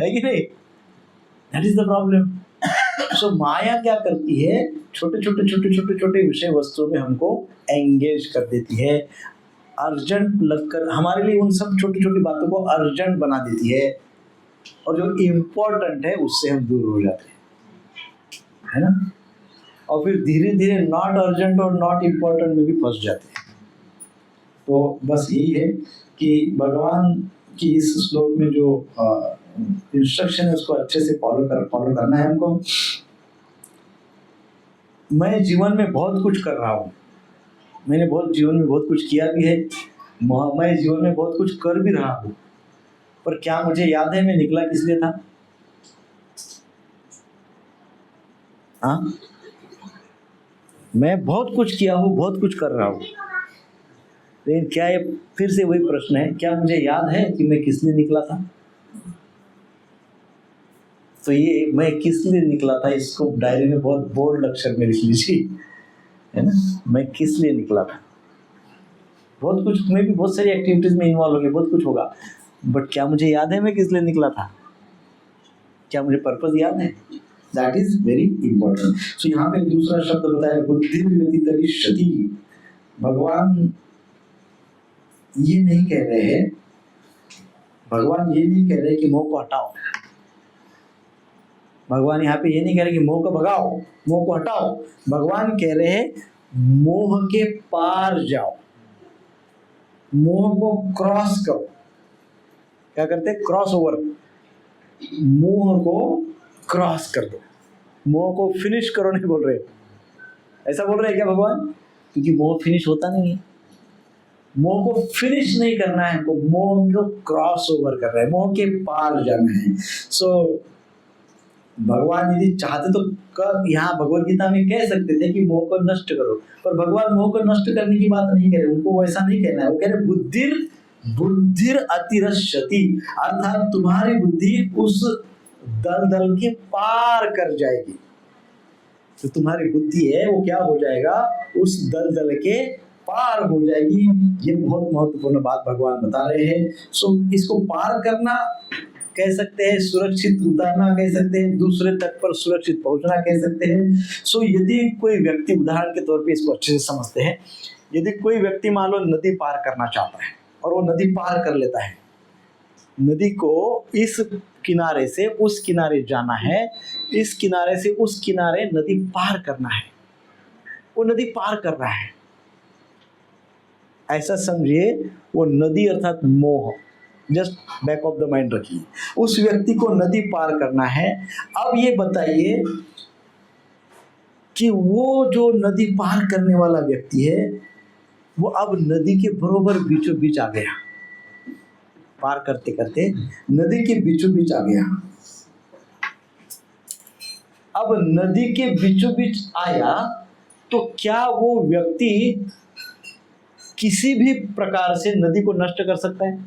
है कि नहीं? That is the problem. So माया क्या करती है? छोटे विषय वस्तुओं में हमको एंगेज कर देती है, अर्जेंट लगकर हमारे लिए उन सब छोटी बातों को अर्जेंट बना देती है, और जो इम्पोर्टेंट है उससे हम दूर हो जाते हैं, है ना? और फिर धीरे धीरे नॉट अर्जेंट और नॉट इम्पोर्टेंट में भी फंस जाते हैं। तो बस यही है कि भगवान की इस श्लोक में जो इंस्ट्रक्शन है उसको अच्छे से फॉलो करना है हमको। मैं जीवन में बहुत कुछ कर रहा हूँ, मैंने जीवन में बहुत कुछ किया भी है, मैं जीवन में बहुत कुछ कर भी रहा हूँ, पर क्या मुझे याद है मैं निकला किस लिए था? हाँ, मैं बहुत कुछ किया हूँ, बहुत कुछ कर रहा हूँ, लेकिन क्या ये फिर से वही प्रश्न है, क्या मुझे याद है कि मैं किस लिए निकला था? तो ये मैं किस लिए निकला था, इसको डायरी में बहुत बोल्ड अक्षर में लिख लीजिए, है ना? मैं किस लिए निकला था? बहुत कुछ, मैं भी बहुत सारी एक्टिविटीज में इन्वॉल्व हो गया, बहुत कुछ होगा, बट क्या मुझे याद है मैं किस लिए निकला था? क्या मुझे पर्पस याद है? That is very important. So यहाँ पे दूसरा शब्द बताया बुद्धि व्यतितरिष्यति। भगवान ये नहीं कह रहे हैं, भगवान ये नहीं कह रहे कि मोह को हटाओ, भगवान यहाँ पे ये नहीं कह रहे कि मोह को भगाओ, मोह को हटाओ। भगवान कह रहे हैं मोह के पार जाओ, मोह को क्रॉस करो। क्या करते हैं? क्रॉस ओवर, मोह को क्रॉस कर दो, मोह को फिनिश करो नहीं बोल रहे, ऐसा बोल रहे हैं क्या भगवान? क्योंकि मोह फिनिश होता नहीं है, मोह को फिनिश नहीं करना है हमको, मोह को क्रॉस ओवर कर रहे हैं, मोह के पार जाना है। सो भगवान यदि चाहते तो यहाँ भगवद गीता में कह सकते थे कि मोह को नष्ट करो, पर भगवान मोह को नष्ट करने की बात नहीं कह रहे, उनको वैसा नहीं कहना है। वो कह रहे बुद्धिर अतिरश्यति, अर्थात तुम्हारी बुद्धि उस दलदल के पार कर जाएगी। तो तुम्हारी बुद्धि है वो क्या हो जाएगा? उस दलदल के पार हो जाएगी। ये बहुत महत्वपूर्ण बात भगवान बता रहे हैं। सो इसको पार करना कह सकते हैं, सुरक्षित उतारना कह सकते हैं, दूसरे तक पर सुरक्षित पहुंचना कह सकते हैं। सो यदि कोई व्यक्ति, उदाहरण के तौर पे इसको अच्छे से समझते हैं, यदि कोई व्यक्ति मान लो नदी पार करना चाहता है और वो नदी पार कर लेता है, नदी को इस किनारे से उस किनारे जाना है, इस किनारे से उस किनारे नदी पार करना है, वो नदी पार कर रहा है, ऐसा समझिए। वो नदी अर्थात मोह, just back of the mind रखिए, उस व्यक्ति को नदी पार करना है। अब ये बताइए कि वो जो नदी पार करने वाला व्यक्ति है वो अब नदी के बरोबर बीचों बीच आ गया, पार करते करते नदी के बीचों बीच आ गया। अब नदी के बीचों बीच आया तो क्या वो व्यक्ति किसी भी प्रकार से नदी को नष्ट कर सकता है,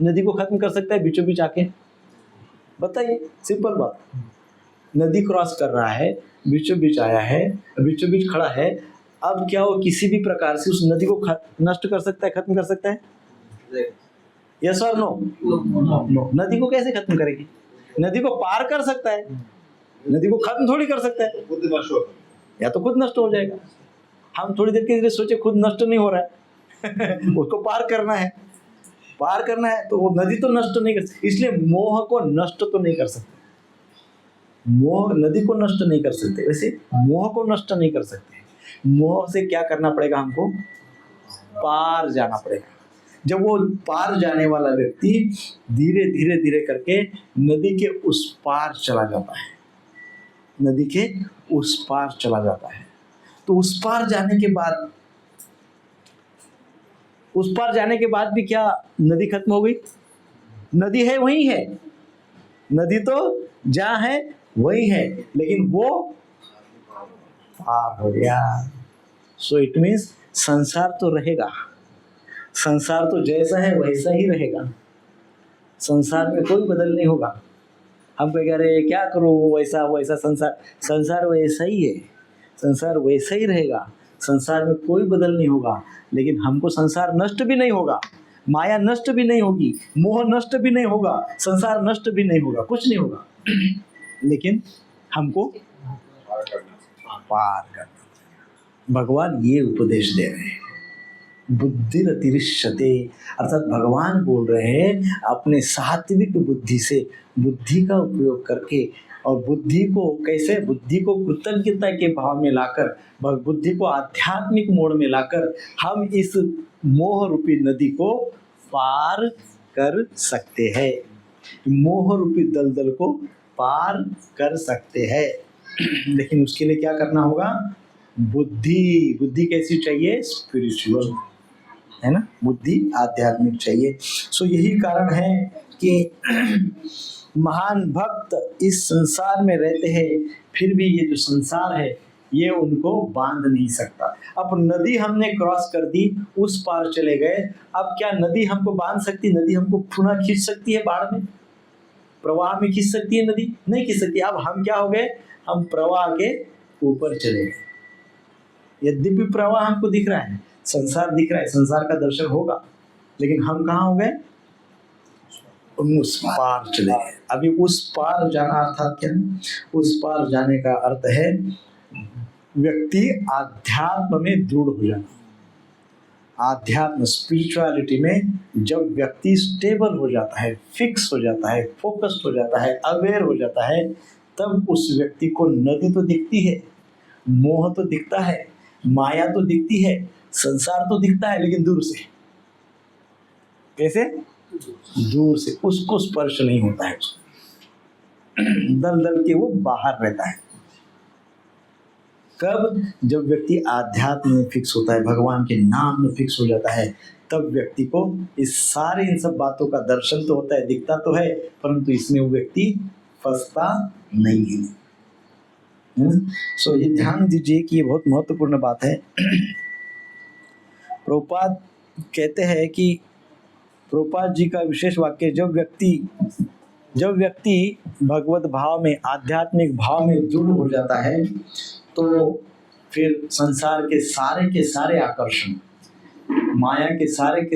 नदी को खत्म कर सकता है बीचों बीच आके? बताइए, सिंपल बात। नदी क्रॉस कर रहा है, बीचों बीच आया है, बीचों बीच खड़ा है, अब क्या वो किसी भी प्रकार से उस नदी को नष्ट कर सकता है, खत्म कर सकता है? यस और नो? नो। नदी को कैसे खत्म करेगी? नदी को पार कर सकता है, नदी को खत्म थोड़ी कर सकता है, या तो खुद नष्ट हो जाएगा। हम थोड़ी देर के लिए सोचे खुद नष्ट नहीं हो रहा है उसको पार करना है, पार करना है, तो वो नदी तो नष्ट नहीं कर सकती। इसलिए मोह को नष्ट तो नहीं कर सकते, मोह नदी को नष्ट नहीं कर सकते, वैसे मोह को नष्ट नहीं कर सकते। मोह से क्या करना पड़ेगा हमको? पार जाना पड़ेगा। जब वो पार जाने वाला व्यक्ति धीरे धीरे धीरे करके नदी के उस पार चला जाता है, नदी के उस पार चला जाता है, तो उस पार जाने के बाद, उस पार जाने के बाद भी क्या नदी खत्म हो गई? नदी है वही है, नदी तो जहाँ है वही है, लेकिन वो पार हो गया। सो इट मीन्स संसार तो रहेगा, संसार तो जैसा है वैसा ही रहेगा, संसार में कोई बदल नहीं होगा। हम कह रहे क्या करो वैसा वैसा, संसार वैसा ही है, संसार वैसा ही रहेगा, संसार में कोई बदल नहीं होगा। लेकिन हमको संसार नष्ट भी नहीं होगा, माया नष्ट भी नहीं होगी, मोह नष्ट भी नहीं होगा, संसार नष्ट भी नहीं होगा, कुछ नहीं होगा लेकिन हमको पार करना। भगवान ये उपदेश दे रहे हैं, बुद्धिरतिरिष्यते, अर्थात भगवान बोल रहे हैं अपने सात्विक बुद्धि से, बुद्धि का उपयोग करके, और बुद्धि को कैसे, बुद्धि को कृतज्ञता के भाव में लाकर, बुद्धि को आध्यात्मिक मोड़ में लाकर हम इस मोह रूपी नदी को पार कर सकते हैं, मोह रूपी दलदल को पार कर सकते हैं। लेकिन उसके लिए क्या करना होगा? बुद्धि, बुद्धि कैसी चाहिए? स्पिरिचुअल, है ना, बुद्धि आध्यात्मिक चाहिए। सो यही कारण है कि महान भक्त इस संसार में रहते हैं, फिर भी ये जो संसार है ये उनको बांध नहीं सकता। अब नदी हमने क्रॉस कर दी, उस पार चले गए, अब क्या नदी हमको बांध सकती? नदी हमको पुनः खींच सकती है बाढ़ में, प्रवाह में खींच सकती है नदी? नहीं खींच सकती। अब हम क्या हो गए? हम प्रवाह के ऊपर चले गए। यद्यपि प्रवाह हमको दिख रहा है, संसार दिख रहा है, संसार का दर्शन होगा, लेकिन हम कहाँ हो गए? उस पार चले गए। अभी उस पार जाना अर्थात क्या? उस पार जाने का अर्थ है व्यक्ति आध्यात्म में दृढ़ हो जाना। आध्यात्म, स्पिरिचुअलिटी में जब व्यक्ति स्टेबल हो जाता है, फिक्स हो जाता है, फोकस्ड हो जाता है, अवेयर हो जाता है, तब उस व्यक्ति को नदी तो दिखती है, मोह तो दिखता है, माया तो दिखती है, संसार तो दिखता है, लेकिन दूर से। कैसे? दूर से, उसको स्पर्श नहीं होता है, दल दल के वो बाहर रहता है। कब? जब व्यक्ति आध्यात्म में फिक्स होता है, भगवान के नाम में फिक्स हो जाता है, तब व्यक्ति को इस सारे इन सब बातों का दर्शन तो होता है, दिखता तो है, परंतु इसमें वो व्यक्ति फंसता नहीं है। सो ये ध्यान दीजिए कि ये बहुत महत्वपूर्ण बात है। प्रभुपाद कहते हैं कि, प्रभुपाद जी का विशेष वाक्य, जब व्यक्ति भगवत भाव में, आध्यात्मिक भाव में दृढ़ हो जाता है, तो फिर संसार के सारे आकर्षण, माया के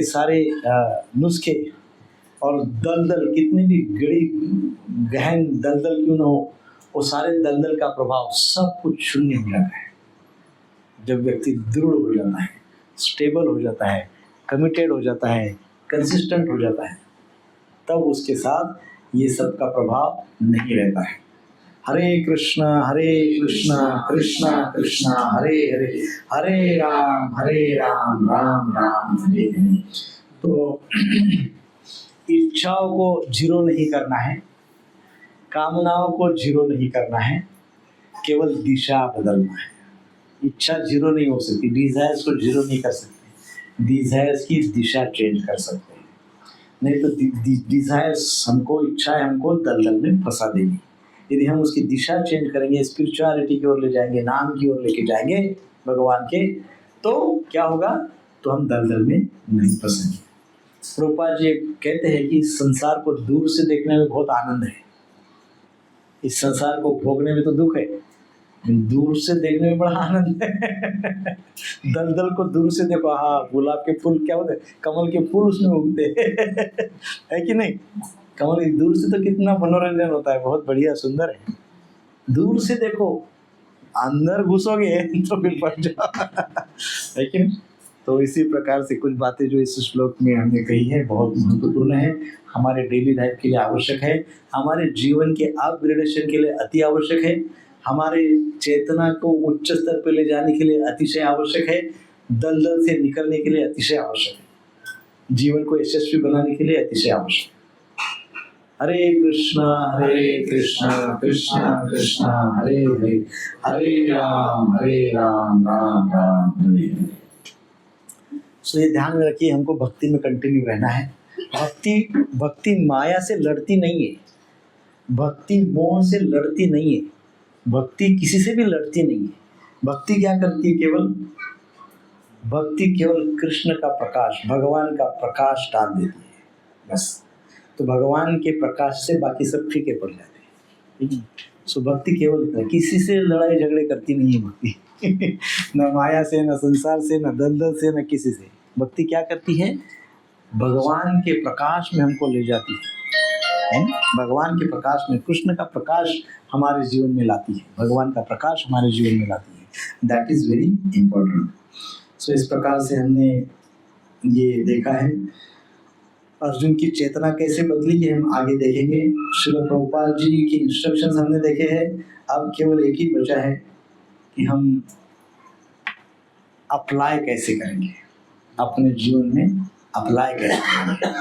सारे नुस्खे और दलदल, कितनी भी गहन दलदल क्यों न हो, वो सारे दलदल का प्रभाव सब कुछ शून्य हो जाता है। जब व्यक्ति दृढ़ हो जाता है, स्टेबल हो जाता है, कमिटेड हो जाता है, कंसिस्टेंट हो जाता है, तब उसके साथ ये सब का प्रभाव नहीं रहता है। हरे कृष्णा कृष्णा कृष्णा हरे हरे, हरे राम राम राम हरे हरे। तो इच्छाओं को जीरो नहीं करना है, कामनाओं को जीरो नहीं करना है, केवल दिशा बदलना है। इच्छा जीरो नहीं हो सकती, डिजायर्स को जीरो नहीं कर सकते, डिजायर्स की दिशा चेंज कर सकते हैं। नहीं तो डिजायर्स हमको, इच्छाएं हमको दलदल में फंसा देगी, यदि हम उसकी दिशा चेंज करेंगे, स्पिरिचुअलिटी की ओर ले जाएंगे, नाम की ओर लेके जाएंगे भगवान के, तो क्या होगा, तो हम दलदल में नहीं फंसेंगे। प्रभुपाद जी कहते हैं कि इस संसार को दूर से देखने में बहुत आनंद है, इस संसार को भोगने में तो दुख है, दूर से देखने में बड़ा आनंद है। दलदल को दूर से देखो, हाँ गुलाब के फूल क्या होते हैं, कमल के फूल उसमें उगते है कि नहीं, कमल दूर से तो कितना मनोरंजन होता है, बहुत बढ़िया सुंदर है। दूर से देखो, अंदर घुसोगे तो फिर पड़ जाओ, है कि नहीं। तो इसी प्रकार से कुछ बातें जो इस श्लोक में हमने कही है बहुत महत्वपूर्ण है, हमारे डेली लाइफ के लिए आवश्यक है, हमारे जीवन के अपग्रेडेशन के लिए अति आवश्यक है, हमारे चेतना को उच्च स्तर पर ले जाने के लिए अतिशय आवश्यक है, दलदल से निकलने के लिए अतिशय आवश्यक है, जीवन को यशस्वी बनाने के लिए अतिशय आवश्यक है। हरे कृष्णा कृष्ण कृष्ण हरे हरे, हरे राम राम राम हरे हरे। तो ये ध्यान में रखिए, हमको भक्ति में कंटिन्यू रहना है। भक्ति माया से लड़ती नहीं है, भक्ति मोह से लड़ती नहीं है, भक्ति किसी से भी लड़ती नहीं है। भक्ति क्या करती है, भक्ति केवल कृष्ण का प्रकाश, भगवान का प्रकाश डाल देती है बस। तो भगवान के प्रकाश से बाकी सब फीके पड़ जाते हैं। सो भक्ति केवल इतना, किसी से लड़ाई झगड़े करती नहीं है भक्ति न माया से, न संसार से, न दलदल से, न किसी से। भक्ति क्या करती है, भगवान के प्रकाश में हमको ले जाती है ना, भगवान के प्रकाश में, कृष्ण का प्रकाश हमारे जीवन में लाती है, भगवान का प्रकाश हमारे जीवन में लाती है। That is very important. So इस प्रकार से हमने ये देखा है अर्जुन की चेतना कैसे बदली है, हम आगे देखेंगे। श्रील प्रभुपाद जी की इंस्ट्रक्शंस हमने देखे हैं। अब केवल एक ही बचा है कि हम अप्लाई कैसे करेंगे, अपने जीवन में अप्लाई कैसे करेंगे।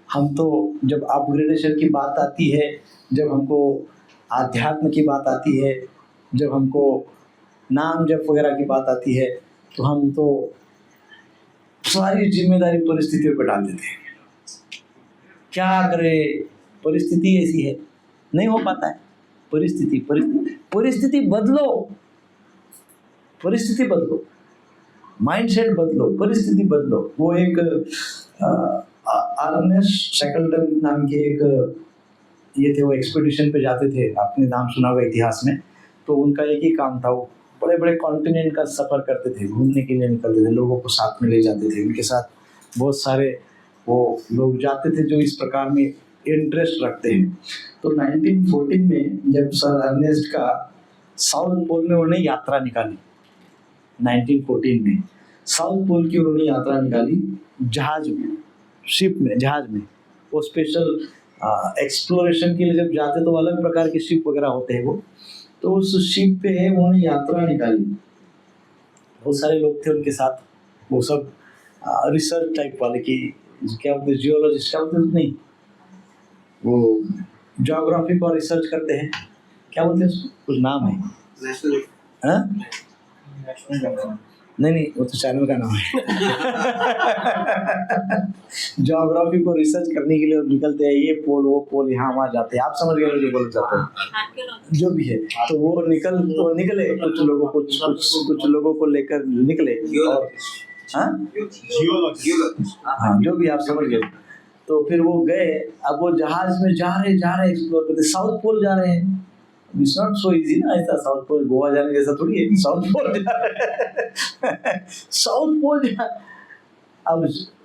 हम तो जब अपग्रेडेशन की बात आती है, जब हमको आध्यात्म की बात आती है, जब हमको नाम जप वगैरह की बात आती है, तो हम तो सारी जिम्मेदारी परिस्थितियों पर डाल देते हैं। क्या करे, परिस्थिति ऐसी है, नहीं हो पाता है। परिस्थिति बदलो, परिस्थिति बदलो, माइंडसेट बदलो, परिस्थिति बदलो। वो एक अर्नेस्ट शैकल्टन नाम के एक ये थे, वो एक्सपीडिशन पे जाते थे, आपने नाम सुना होगा इतिहास में। तो उनका एक ही काम था, वो बड़े बड़े कॉन्टिनेंट का सफ़र करते थे, घूमने के लिए निकलते थे, लोगों को साथ में ले जाते थे। उनके साथ बहुत सारे वो लोग जाते थे जो इस प्रकार में इंटरेस्ट रखते हैं। तो 1914 में जब सर अर्नेस्ट का साउथ पोल में उन्होंने यात्रा निकाली, 1914 में साउथ पोल की उन्होंने यात्रा निकाली जहाज में, शिप में, जहाज में। वो स्पेशल एक्सप्लोरेशन के लिए जब जाते तो अलग प्रकार के शिप वगैरह होते हैं वो। तो उस शिप पे उन्होंने यात्रा निकाली, बहुत सारे लोग थे उनके साथ। वो सब रिसर्च टाइप वाले की क्या बोलते, जियोलॉजिस्ट क्या बोलते, नहीं वो ज्योग्राफी को रिसर्च करते हैं, क्या बोलते हैं उसको, कुछ नाम है, नहीं वो तो चैनल का नाम है। ज्योग्राफी को रिसर्च करने के लिए निकलते हैं, ये पोल वो पोल, यहाँ वहाँ जाते हैं, आप समझ गए जो बोलना चाहते हैं, जो भी है। तो वो निकले कुछ लोगों को लेकर निकले, और हाँ जो भी आप समझ गए। तो फिर वो गए, अब वो जहाज में जा रहे एक्सप्लोर करते, साउथ पोल जा रहे हैं। इट्स नॉट सो इजी ना, ऐसा साउथ पोल गोवा जाने जैसा थोड़ी है, साउथ पोल जा रहे हैं साउथ पोल जा। अब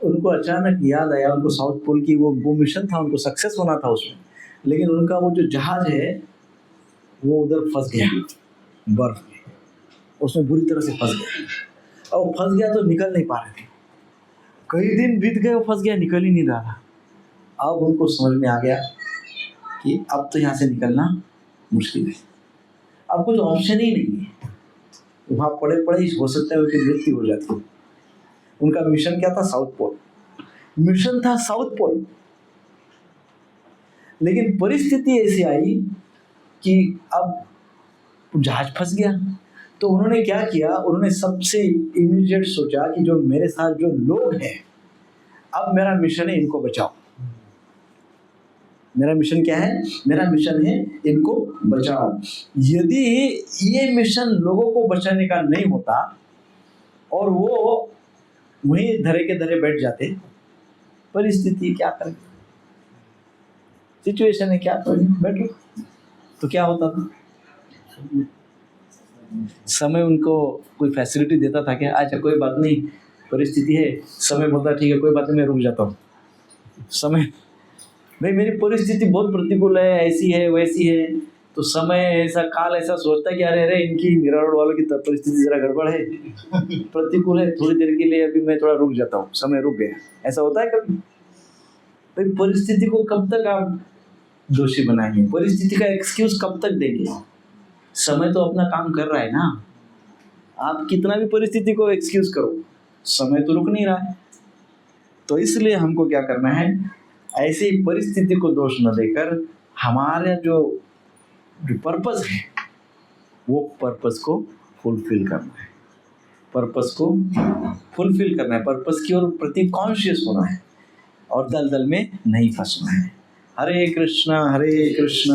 उनको अचानक याद आया, उनको साउथ पोल की वो मिशन था, उनको सक्सेस होना था उसमें, लेकिन उनका वो जो जहाज है वो उधर फंस गया बर्फ में, उसमें बुरी तरह से फंस गया। और फंस गया तो निकल नहीं पा रहे थे, कई दिन बीत गए, वो फंस गया, निकल ही नहीं रहा। अब उनको समझ में आ गया कि अब तो यहाँ से निकलना मुश्किल है, अब कुछ ऑप्शन ही नहीं है। वहाँ पड़े ही हो सकता है उनकी मृत्यु हो जाती है। उनका मिशन क्या था, साउथ पोल मिशन था, साउथ पोल। लेकिन परिस्थिति ऐसी आई कि अब जहाज फंस गया। तो उन्होंने क्या किया, उन्होंने सबसे इमीडिएट सोचा कि जो मेरे साथ जो लोग हैं, अब मेरा मिशन है इनको बचाओ। मेरा मिशन क्या है? मेरा मिशन है इनको बचाओ। यदि ये मिशन लोगों को बचाने का नहीं होता और वो वहीं धरे के धरे बैठ जाते, परिस्थिति क्या करें, सिचुएशन है, क्या करें, बैठो, तो क्या होता था? समय उनको कोई फैसिलिटी देता था क्या? अच्छा कोई बात नहीं, परिस्थिति है, समय बोलता ठीक है कोई बात नहीं मैं रुक जाता हूँ। समय भाई मेरी परिस्थिति बहुत प्रतिकूल है, ऐसी है वैसी है, तो समय ऐसा काल ऐसा सोचता है कि अरे अरे इनकी मीरा रोड वालों की परिस्थिति जरा गड़बड़ है, प्रतिकूल है, थोड़ी देर के लिए अभी मैं थोड़ा रुक जाता हूँ, समय रुक गया। ऐसा होता है कभी? भाई परिस्थिति को कब तक आप दोषी बनाएंगे? परिस्थिति का एक्सक्यूज कब तक देंगे? समय तो अपना काम कर रहा है ना। आप कितना भी परिस्थिति को एक्सक्यूज करो, समय तो रुक नहीं रहा है। तो इसलिए हमको क्या करना है, ऐसी परिस्थिति को दोष न देकर हमारे जो पर्पस है वो पर्पस को फुलफिल करना है, पर्पस को फुलफिल करना है, पर्पस की ओर प्रति कॉन्शियस होना है और दलदल में नहीं फंसना है। हरे कृष्णा कृष्ण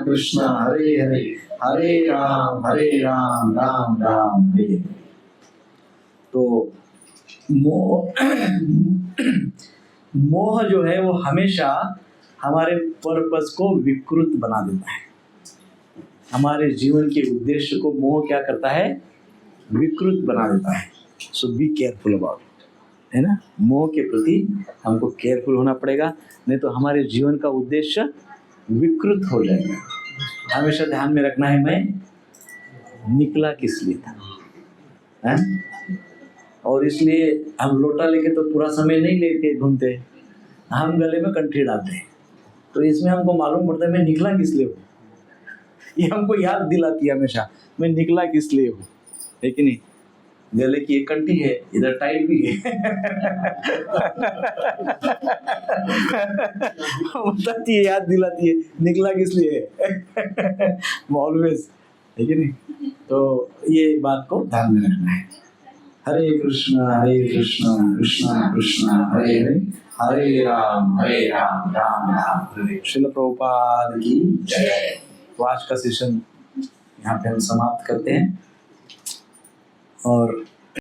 कृष्ण हरे हरे, हरे राम राम राम हरे। तो मोह जो है वो हमेशा हमारे पर्पस को विकृत बना देता है। हमारे जीवन के उद्देश्य को मोह क्या करता है? विकृत बना देता है। सो बी केयरफुल अबाउट, है ना। मोह के प्रति हमको केयरफुल होना पड़ेगा, नहीं तो हमारे जीवन का उद्देश्य विकृत हो जाएगा। हमेशा ध्यान में रखना है, मैं निकला किस लिए था, है? और इसलिए हम लोटा लेके तो पूरा समय नहीं लेके घूमते, हम गले में कंठी डालते हैं। तो इसमें हमको मालूम पड़ता है मैं निकला किस लिए हूँ। ये हमको याद दिलाती है हमेशा, मैं निकला किस लिए हूँ, है कि नहीं। गले की एक कंठी है, इधर टाइट भी है बताती है, याद दिलाती है निकला किस लिए है ऑलवेज, है कि नहीं। तो ये बात को ध्यान में रखना है। हरे कृष्ण कृष्ण कृष्ण हरे हरे, हरे राम राम राम हरे। श्रील प्रभुपाद की जय। तो आज का सेशन यहाँ पे हम समाप्त करते हैं और